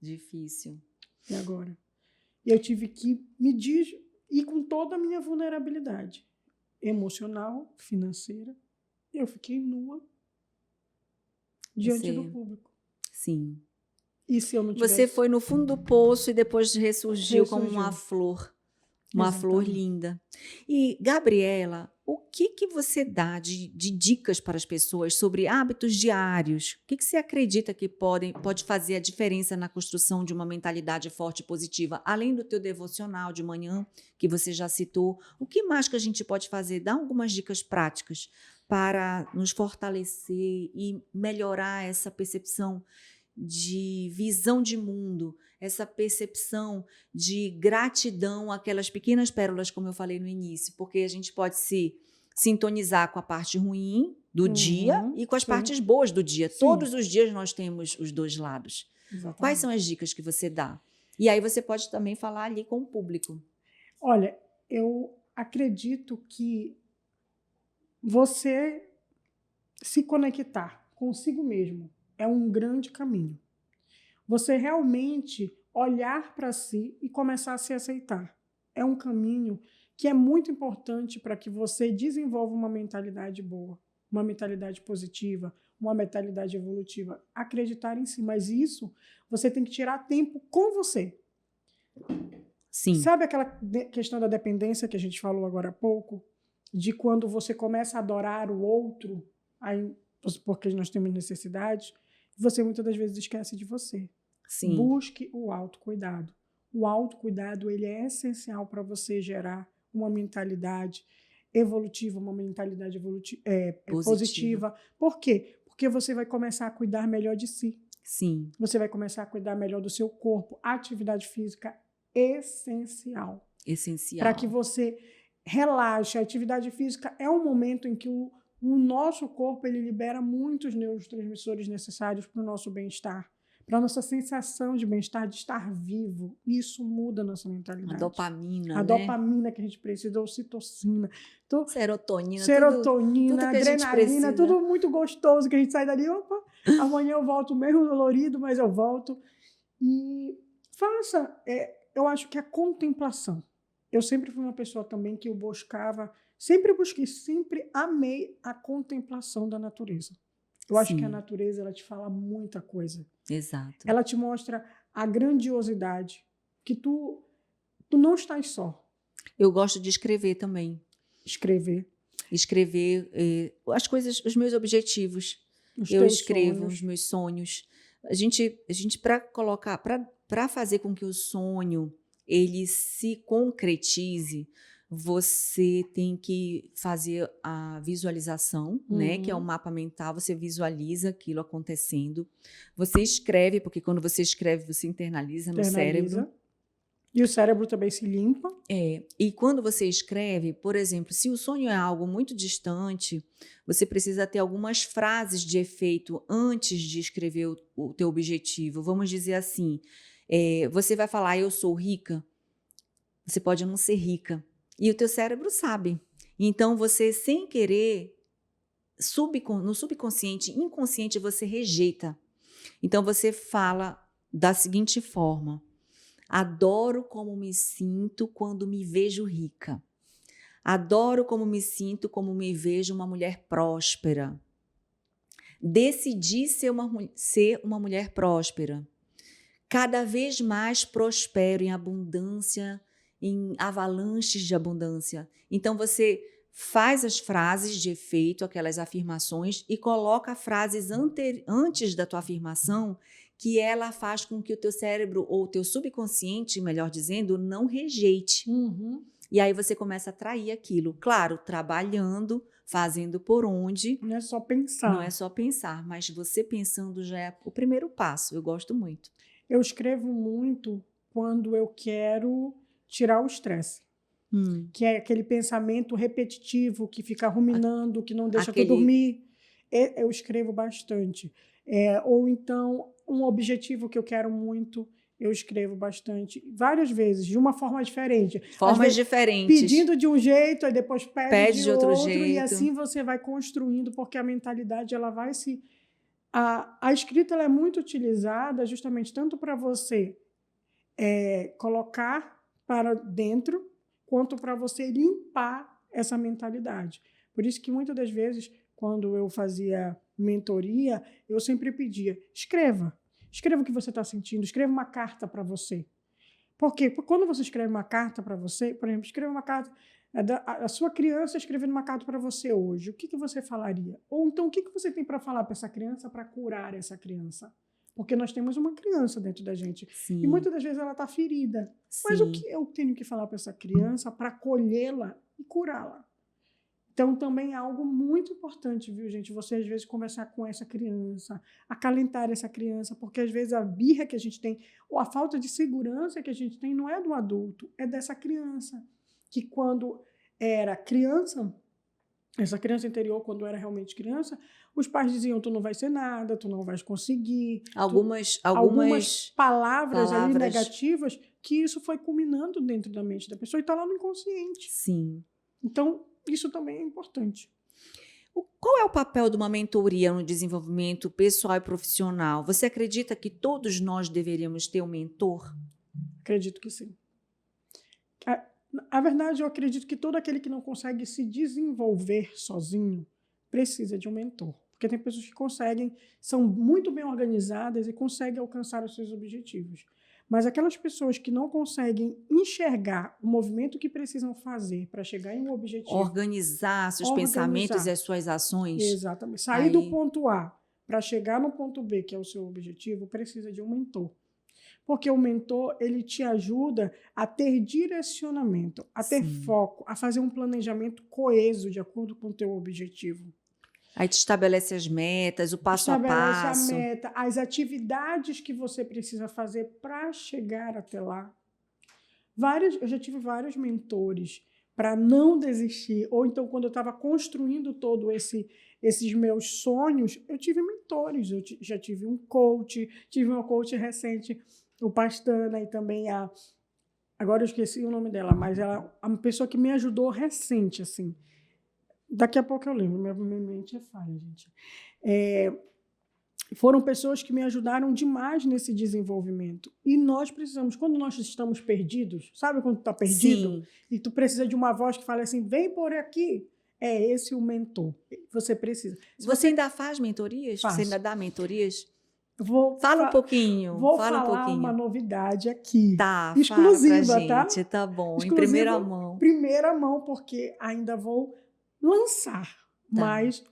Difícil. E agora? E eu tive que medir, e com toda a minha vulnerabilidade emocional, financeira, eu fiquei nua diante do Você- público. Sim. E se eu não tivesse... Você foi no fundo do poço e depois ressurgiu como uma Ressurgiu. flor. Uma flor Exatamente. linda. E, Gabriela, o que você dá de dicas para as pessoas sobre hábitos diários? O que você acredita que pode fazer a diferença na construção de uma mentalidade forte e positiva? Além do teu devocional de manhã, que você já citou, o que mais que a gente pode fazer? Dá algumas dicas práticas para nos fortalecer e melhorar essa percepção de visão de mundo, essa percepção de gratidão àquelas pequenas pérolas, como eu falei no início, porque a gente pode se sintonizar com a parte ruim do dia e com as sim. partes boas do dia. Sim. Todos os dias nós temos os dois lados. Exatamente. Quais são as dicas que você dá? E aí você pode também falar ali com o público. Olha, eu acredito que você se conectar consigo mesmo é um grande caminho. Você realmente olhar para si e começar a se aceitar. É um caminho que é muito importante para que você desenvolva uma mentalidade boa, uma mentalidade positiva, uma mentalidade evolutiva. Acreditar em si, mas isso você tem que tirar tempo com você. Sim. Sabe aquela questão da dependência que a gente falou agora há pouco? De quando você começa a adorar o outro, aí, porque nós temos necessidades, você muitas das vezes esquece de você. Sim. Busque o autocuidado. O autocuidado ele é essencial para você gerar uma mentalidade evolutiva, uma mentalidade positiva. Por quê? Porque você vai começar a cuidar melhor de si. Sim. Você vai começar a cuidar melhor do seu corpo. A atividade física é essencial. Essencial. Para que você relaxe. A atividade física é um momento em que o nosso corpo ele libera muitos neurotransmissores necessários para o nosso bem-estar, para a nossa sensação de bem-estar, de estar vivo. Isso muda a nossa mentalidade. A dopamina, a né? dopamina que a gente precisa, a ocitocina, Serotonina, tudo adrenalina, tudo muito gostoso que a gente sai dali, opa, amanhã eu volto mesmo dolorido, mas eu volto. E faça, eu acho que a contemplação. Eu sempre fui uma pessoa também que eu buscava, sempre amei a contemplação da natureza. Eu acho que a natureza, ela te fala muita coisa. Exato. Ela te mostra a grandiosidade, que tu não estás só. Eu gosto de escrever também. Escrever as coisas, os meus objetivos. Eu escrevo os meus sonhos. A gente para fazer com que o sonho ele se concretize, você tem que fazer a visualização, né? Que é um mapa mental, você visualiza aquilo acontecendo. Você escreve, porque quando você escreve, você internaliza no cérebro. E o cérebro também se limpa. E quando você escreve, por exemplo, se o sonho é algo muito distante, você precisa ter algumas frases de efeito antes de escrever o teu objetivo. Vamos dizer assim, você vai falar, eu sou rica. Você pode não ser rica. E o teu cérebro sabe. Então, você, sem querer, no subconsciente, inconsciente, você rejeita. Então, você fala da seguinte forma: adoro como me sinto quando me vejo rica. Adoro como me sinto como me vejo uma mulher próspera. Decidi ser uma mulher próspera. Cada vez mais prospero em abundância, em avalanches de abundância. Então, você faz as frases de efeito, aquelas afirmações, e coloca frases antes da tua afirmação, que ela faz com que o teu cérebro, ou o teu subconsciente, melhor dizendo, não rejeite. E aí você começa a atrair aquilo. Claro, trabalhando, fazendo por onde. Não é só pensar. Não é só pensar, mas você pensando já é o primeiro passo. Eu gosto muito. Eu escrevo muito quando eu quero tirar o estresse. Que é aquele pensamento repetitivo que fica ruminando, que não deixa tu dormir. Eu escrevo bastante. Ou então, um objetivo que eu quero muito, eu escrevo bastante. Várias vezes, de uma forma diferente. Formas diferentes. Pedindo de um jeito, aí depois pede de outro outro. jeito. E assim você vai construindo, porque a mentalidade ela vai se... A escrita ela é muito utilizada justamente tanto para você colocar para dentro, quanto para você limpar essa mentalidade. Por isso que muitas das vezes, quando eu fazia mentoria, eu sempre pedia, escreva o que você está sentindo, escreva uma carta para você. Por quê? Porque quando você escreve uma carta para você, por exemplo, escreva uma carta, a sua criança escrevendo uma carta para você hoje, o que você falaria? Ou então, o que você tem para falar para essa criança para curar essa criança? Porque nós temos uma criança dentro da gente. Sim. E muitas das vezes ela está ferida. Sim. Mas o que eu tenho que falar para essa criança para acolhê-la e curá-la? Então, também é algo muito importante, viu, gente? Você, às vezes, conversar com essa criança, acalentar essa criança, porque, às vezes, a birra que a gente tem, ou a falta de segurança que a gente tem, não é do adulto, é dessa criança. Que, quando era criança, essa criança interior, quando era realmente criança, os pais diziam, tu não vai ser nada, tu não vais conseguir. Algumas palavras ali negativas, que isso foi culminando dentro da mente da pessoa e está lá no inconsciente. Sim. Então, isso também é importante. Qual é o papel de uma mentoria no desenvolvimento pessoal e profissional? Você acredita que todos nós deveríamos ter um mentor? Acredito que sim. A verdade, eu acredito que todo aquele que não consegue se desenvolver sozinho precisa de um mentor. Porque tem pessoas que conseguem, são muito bem organizadas e conseguem alcançar os seus objetivos. Mas aquelas pessoas que não conseguem enxergar o movimento que precisam fazer para chegar em um objetivo... Organizar seus pensamentos e as suas ações. Exatamente. Sair do ponto A para chegar no ponto B, que é o seu objetivo, precisa de um mentor. Porque o mentor, ele te ajuda a ter direcionamento, a ter foco, a fazer um planejamento coeso de acordo com o teu objetivo. Aí te estabelece as metas, o passo a passo. Estabelece a meta, as atividades que você precisa fazer para chegar até lá. Eu já tive vários mentores para não desistir. Ou então, quando eu estava construindo todo esses meus sonhos, eu tive mentores. Eu já tive um coach, tive uma coach recente, o Pastana, e também agora eu esqueci o nome dela, mas ela é uma pessoa que me ajudou recente, assim. Daqui a pouco eu lembro, minha mente é falha, gente. Foram pessoas que me ajudaram demais nesse desenvolvimento. E nós precisamos, quando nós estamos perdidos, sabe quando tu está perdido? Sim. E tu precisa de uma voz que fale assim, vem por aqui. É esse o mentor. Você precisa. Você ainda faz mentorias? Faço. Você ainda dá mentorias? Fala um pouquinho. Vou fala falar um pouquinho. uma novidade aqui. Tá, exclusiva, fala pra tá? gente. Tá bom, exclusiva, em primeira mão. Primeira mão, porque ainda vou lançar. Tá. Mas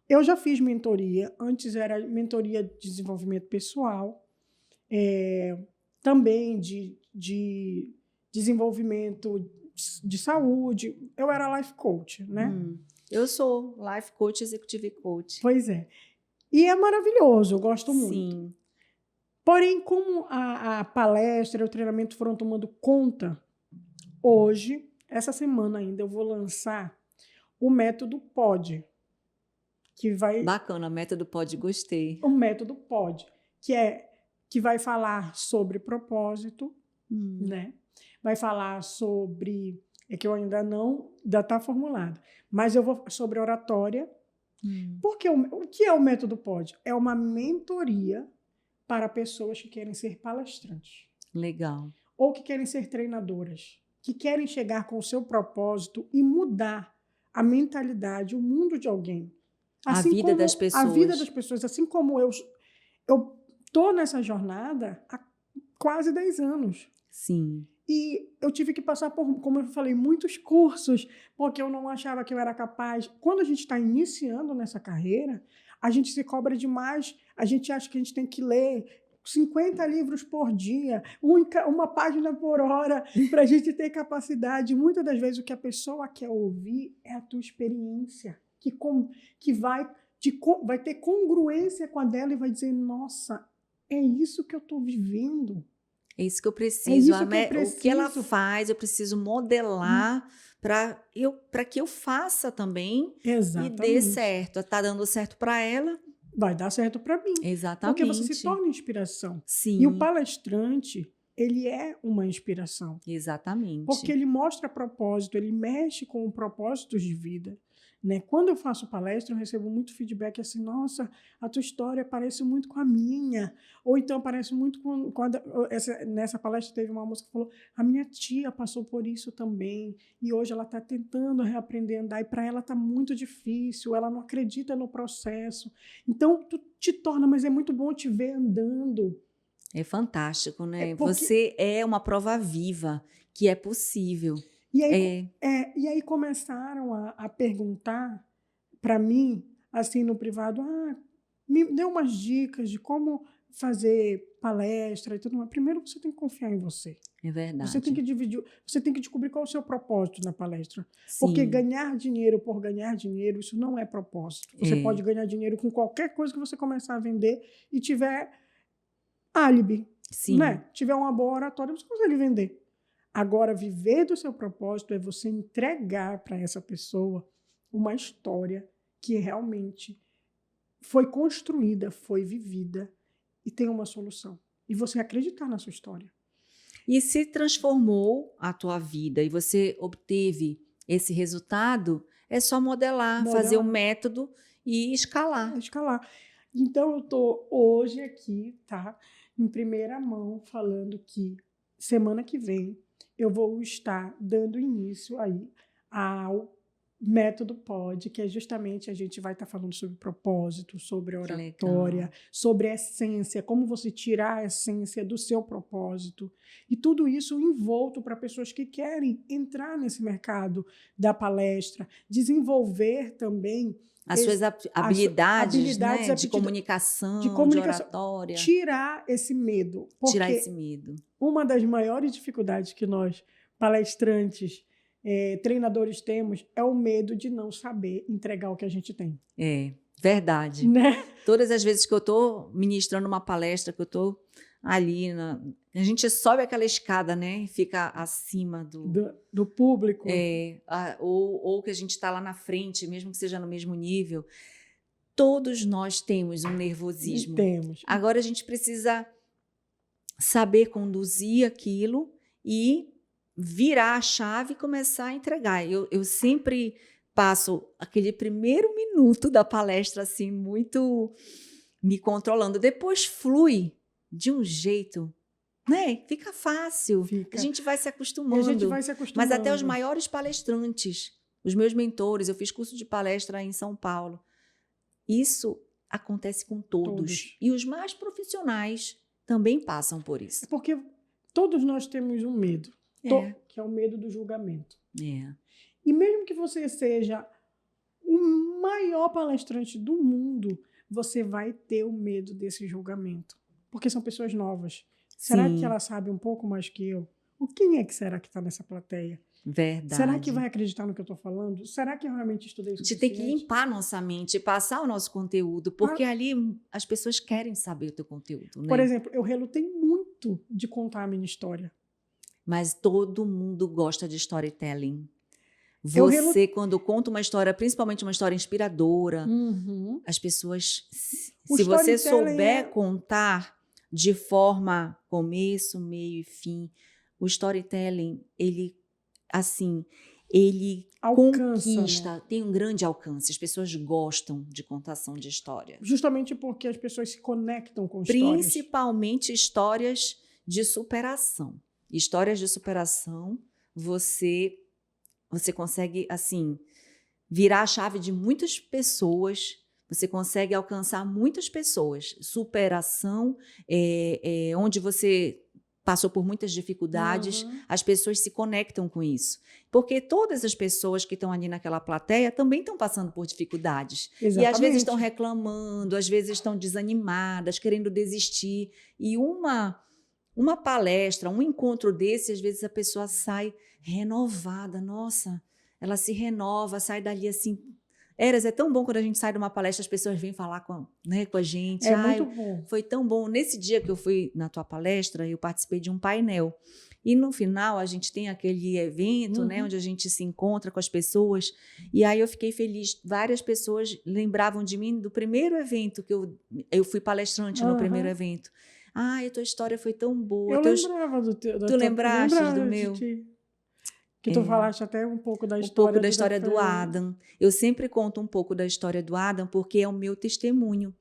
eu já fiz mentoria. Antes era mentoria de desenvolvimento pessoal. Também de desenvolvimento de saúde. Eu era life coach, né? Eu sou life coach, executive coach. Pois é. E é maravilhoso, eu gosto muito. Sim. Porém, como a palestra e o treinamento foram tomando conta, hoje, essa semana ainda, eu vou lançar o método POD. Bacana, método POD, gostei. O método POD, que vai falar sobre propósito, né? Vai falar sobre... que eu ainda está formulado. Mas eu vou sobre oratória. Porque o que é o método POD? É uma mentoria para pessoas que querem ser palestrantes. Legal. Ou que querem ser treinadoras. Que querem chegar com o seu propósito e mudar a mentalidade, o mundo de alguém. Assim a vida das pessoas. A vida das pessoas. Assim como eu estou nessa jornada há quase 10 anos. Sim. E eu tive que passar por, como eu falei, muitos cursos, porque eu não achava que eu era capaz. Quando a gente está iniciando nessa carreira, a gente se cobra demais, a gente acha que a gente tem que ler 50 livros por dia, uma página por hora, para a gente ter capacidade. Muitas das vezes o que a pessoa quer ouvir é a tua experiência, que vai ter congruência com a dela e vai dizer, nossa, é isso que eu estou vivendo. É isso que eu É preciso. isso que eu O que ela preciso. faz, eu preciso modelar para que eu faça também e dê Exatamente. certo. Está dando certo para ela? Vai dar certo para mim, porque você se Exatamente. torna inspiração. E o Sim, palestrante, ele é uma inspiração, porque exatamente. ele mostra propósito, ele mexe com propósitos de vida, né? Quando eu faço palestra, eu recebo muito feedback assim: nossa, a tua história parece muito com a minha, ou então parece muito nessa palestra teve uma moça que falou: a minha tia passou por isso também, e hoje ela está tentando reaprender a andar, e para ela está muito difícil, ela não acredita no processo. Então, tu te torna, mas é muito bom te ver andando. É fantástico, É né? porque Você é uma prova viva que é possível. e aí, É, e aí começaram a perguntar para mim, assim, no privado: me dê umas dicas de como fazer palestra e tudo mais. Primeiro, você tem que confiar em você. é Você tem verdade. que dividir, você tem que descobrir qual é o seu propósito na palestra. Porque Sim, ganhar dinheiro por ganhar dinheiro, isso não é propósito. Você é, pode ganhar dinheiro com qualquer coisa que você começar a vender e tiver álibi, sim. né? Tiver uma boa oratória, você consegue vender. Agora, viver do seu propósito é você entregar para essa pessoa uma história que realmente foi construída, foi vivida e tem uma solução. E você acreditar na sua história. E se transformou a tua vida e você obteve esse resultado, é só modelar, fazer o Modelar, método e escalar. escalar. Então, eu estou hoje aqui, tá? Em primeira mão, falando que semana que vem eu vou estar dando início aí ao método POD, que é justamente a gente vai estar falando sobre propósito, sobre Que oratória, legal. sobre essência, como você tirar a essência do seu propósito. E tudo isso envolto para pessoas que querem entrar nesse mercado da palestra, desenvolver também As suas as habilidades, habilidades, né, de aptidões de comunicação, de comunicação, oratória, tirar esse medo, tirar esse porque medo. uma das maiores dificuldades que nós, palestrantes, treinadores, temos é o medo de não saber entregar o que a gente tem. É, verdade. Né? Todas as vezes que eu estou ministrando uma palestra, que eu estou ali, a gente sobe aquela escada, né? E fica acima Do público. ou que a gente está lá na frente, mesmo que seja no mesmo nível. Todos nós temos um nervosismo. Temos. Agora a gente precisa saber conduzir aquilo e virar a chave e começar a entregar. Eu sempre passo aquele primeiro minuto da palestra assim, muito me controlando. Depois flui de um jeito, né? Fica fácil. Fica. A gente vai se E a gente acostumando. vai se Mas até os acostumando. maiores palestrantes, os meus mentores, eu fiz curso de palestra em São Paulo. Isso acontece com todos. E os mais profissionais também passam por isso. É porque todos nós temos um medo, que é o medo do julgamento. É. E mesmo que você seja o maior palestrante do mundo, você vai ter o medo desse julgamento. Porque são pessoas novas. Será que Sim, ela sabe um pouco mais que eu? Quem é que será que está nessa plateia? verdade. Será que vai acreditar no que eu estou falando? Será que eu realmente estudei o A gente suficiente? tem que limpar nossa mente, passar o nosso conteúdo, porque ali as pessoas querem saber o teu conteúdo, né? Por exemplo, eu relutei muito de contar a minha história. Mas todo mundo gosta de storytelling. Eu Você, quando conta uma história, principalmente uma história inspiradora, Uhum. as pessoas, O se você storytelling souber contar de forma começo, meio e fim, o storytelling, ele, assim, ele alcança, conquista, né? tem um grande alcance. As pessoas gostam de contação de história. Justamente porque as pessoas se conectam com histórias. Principalmente histórias de superação. Histórias de superação, você consegue, assim, virar a chave de muitas pessoas, você consegue alcançar muitas pessoas. Superação, onde você passou por muitas dificuldades, as pessoas se conectam com isso. Porque todas as pessoas que estão ali naquela plateia também estão passando por dificuldades. Exatamente. E às vezes estão reclamando, às vezes estão desanimadas, querendo desistir. E uma palestra, um encontro desse, às vezes a pessoa sai renovada. Nossa, ela se renova, sai dali assim, Eras, é tão bom quando a gente sai de uma palestra, as pessoas vêm falar com a gente. É muito bom. Foi tão bom. Nesse dia que eu fui na tua palestra, eu participei de um painel. E no final, a gente tem aquele evento, né, onde a gente se encontra com as pessoas. E aí eu fiquei feliz. Várias pessoas lembravam de mim do primeiro evento que eu fui palestrante no primeiro evento. Ah, a tua história foi tão boa. Eu lembrava do teu. Tu lembraste do meu? Que tu falaste até um pouco da história. Um pouco da história do Adam. Eu sempre conto um pouco da história do Adam porque é o meu testemunho.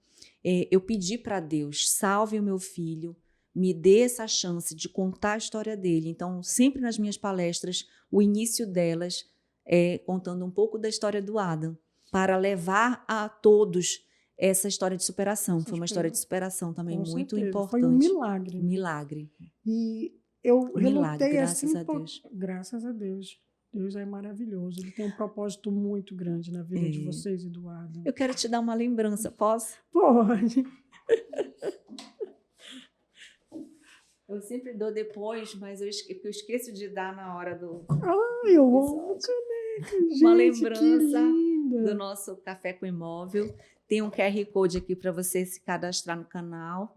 Eu pedi para Deus, salve o meu filho, me dê essa chance de contar a história dele. Então, sempre nas minhas palestras, o início delas é contando um pouco da história do Adam, para levar a todos essa história de superação. Foi uma história de superação também muito importante. Foi um milagre. Milagre. E eu relutei graças assim. A Deus. Graças a Deus. Deus é maravilhoso. Ele tem um propósito muito grande na vida de vocês e do Adam. Eu quero te dar uma lembrança. Posso? Pode. Eu sempre dou depois, mas eu esqueço de dar na hora do... Ai, eu amo caneca, gente, uma lembrança que do nosso Café com Imóvel. Tem um QR Code aqui para você se cadastrar no canal.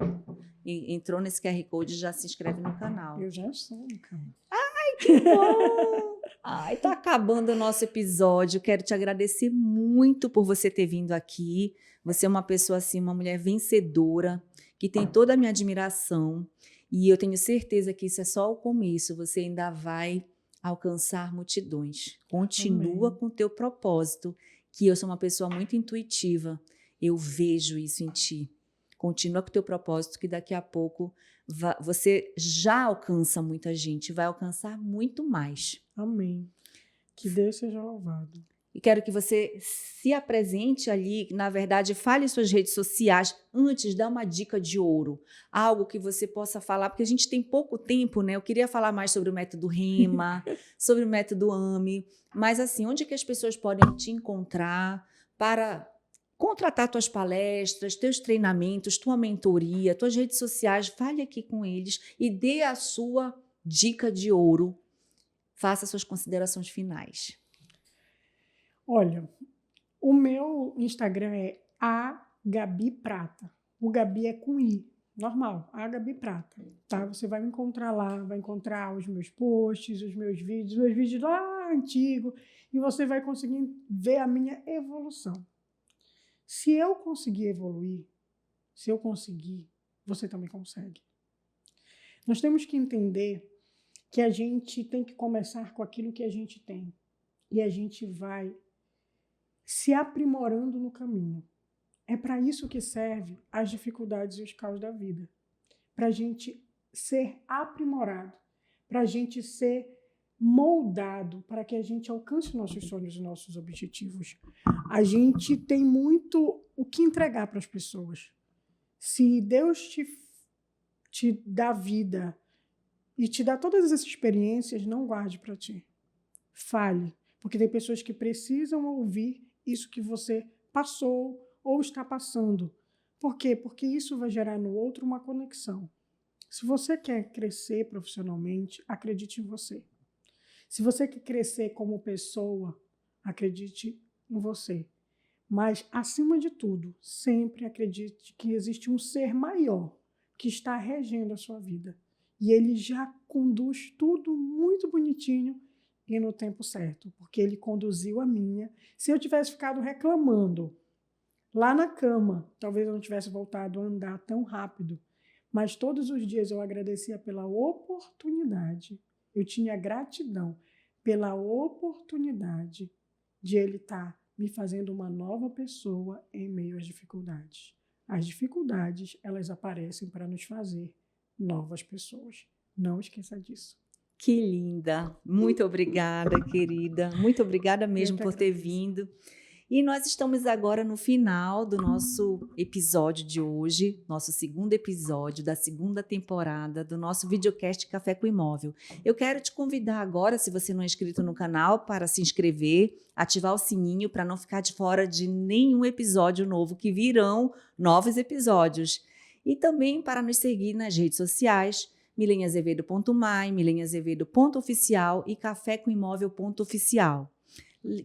Entrou nesse QR Code, já se inscreve no canal. Eu já sou, cara. Ai, que bom! Ai, tá acabando o nosso episódio. Quero te agradecer muito por você ter vindo aqui. Você é uma pessoa assim, uma mulher vencedora, que tem toda a minha admiração. E eu tenho certeza que isso é só o começo. Você ainda vai alcançar multidões. Continua com o teu propósito, que eu sou uma pessoa muito intuitiva. Eu vejo isso em ti. Continua com o teu propósito, que daqui a pouco você já alcança muita gente, vai alcançar muito mais. Amém. Que Deus seja louvado. E quero que você se apresente ali, na verdade, fale suas redes sociais. Antes, dá uma dica de ouro, algo que você possa falar, porque a gente tem pouco tempo, né? Eu queria falar mais sobre o método REMA, sobre o método AME, mas assim, onde que as pessoas podem te encontrar para contratar tuas palestras, teus treinamentos, tua mentoria, tuas redes sociais? Fale aqui com eles e dê a sua dica de ouro. Faça suas considerações finais. Olha, o meu Instagram é a Gabi Prata. O Gabi é com I, normal, a Gabi Prata, tá? Você vai me encontrar lá, vai encontrar os meus posts, os meus vídeos lá antigos, e você vai conseguir ver a minha evolução. Se eu conseguir evoluir, se eu conseguir, você também consegue. Nós temos que entender que a gente tem que começar com aquilo que a gente tem, e a gente vai se aprimorando no caminho. É para isso que serve as dificuldades e os caos da vida. Para a gente ser aprimorado, para a gente ser moldado, para que a gente alcance nossos sonhos e nossos objetivos. A gente tem muito o que entregar para as pessoas. Se Deus te dá vida e te dá todas essas experiências, não guarde para ti. Fale, porque tem pessoas que precisam ouvir isso que você passou ou está passando. Por quê? Porque isso vai gerar no outro uma conexão. Se você quer crescer profissionalmente, acredite em você. Se você quer crescer como pessoa, acredite em você. Mas, acima de tudo, sempre acredite que existe um ser maior que está regendo a sua vida. E ele já conduz tudo muito bonitinho e no tempo certo, porque ele conduziu a minha. Se eu tivesse ficado reclamando lá na cama, talvez eu não tivesse voltado a andar tão rápido, mas todos os dias eu agradecia pela oportunidade, eu tinha gratidão pela oportunidade de ele estar me fazendo uma nova pessoa em meio às dificuldades. As dificuldades, elas aparecem para nos fazer novas pessoas. Não esqueça disso. Que linda! Muito obrigada, querida. Muito obrigada mesmo por ter vindo. E nós estamos agora no final do nosso episódio de hoje, nosso segundo episódio da segunda temporada do nosso videocast Café com Imóvel. Eu quero te convidar agora, se você não é inscrito no canal, para se inscrever, ativar o sininho para não ficar de fora de nenhum episódio novo, que virão novos episódios. E também para nos seguir nas redes sociais, milenaazevedo.mai, milenaazevedo.oficial e cafécomimóvel.oficial.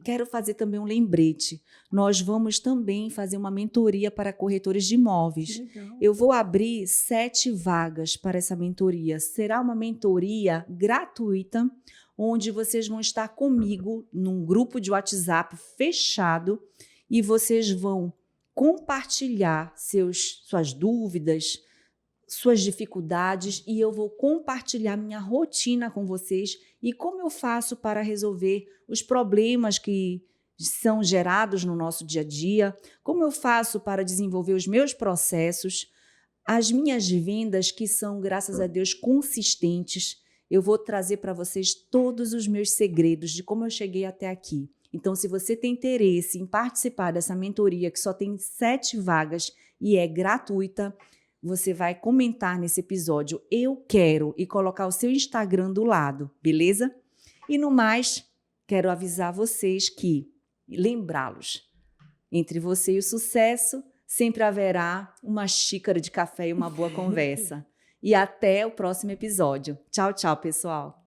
Quero fazer também um lembrete. Nós vamos também fazer uma mentoria para corretores de imóveis. Legal. Eu vou abrir 7 vagas para essa mentoria. Será uma mentoria gratuita, onde vocês vão estar comigo num grupo de WhatsApp fechado e vocês vão compartilhar suas dúvidas, suas dificuldades, e eu vou compartilhar minha rotina com vocês e como eu faço para resolver os problemas que são gerados no nosso dia a dia, como eu faço para desenvolver os meus processos, as minhas vendas que são, graças a Deus, consistentes. Eu vou trazer para vocês todos os meus segredos de como eu cheguei até aqui. Então, se você tem interesse em participar dessa mentoria, que só tem 7 vagas e é gratuita, você vai comentar nesse episódio "eu quero" e colocar o seu Instagram do lado, beleza? E no mais, quero avisar vocês que, lembrá-los, entre você e o sucesso, sempre haverá uma xícara de café e uma boa conversa. E até o próximo episódio. Tchau, tchau, pessoal!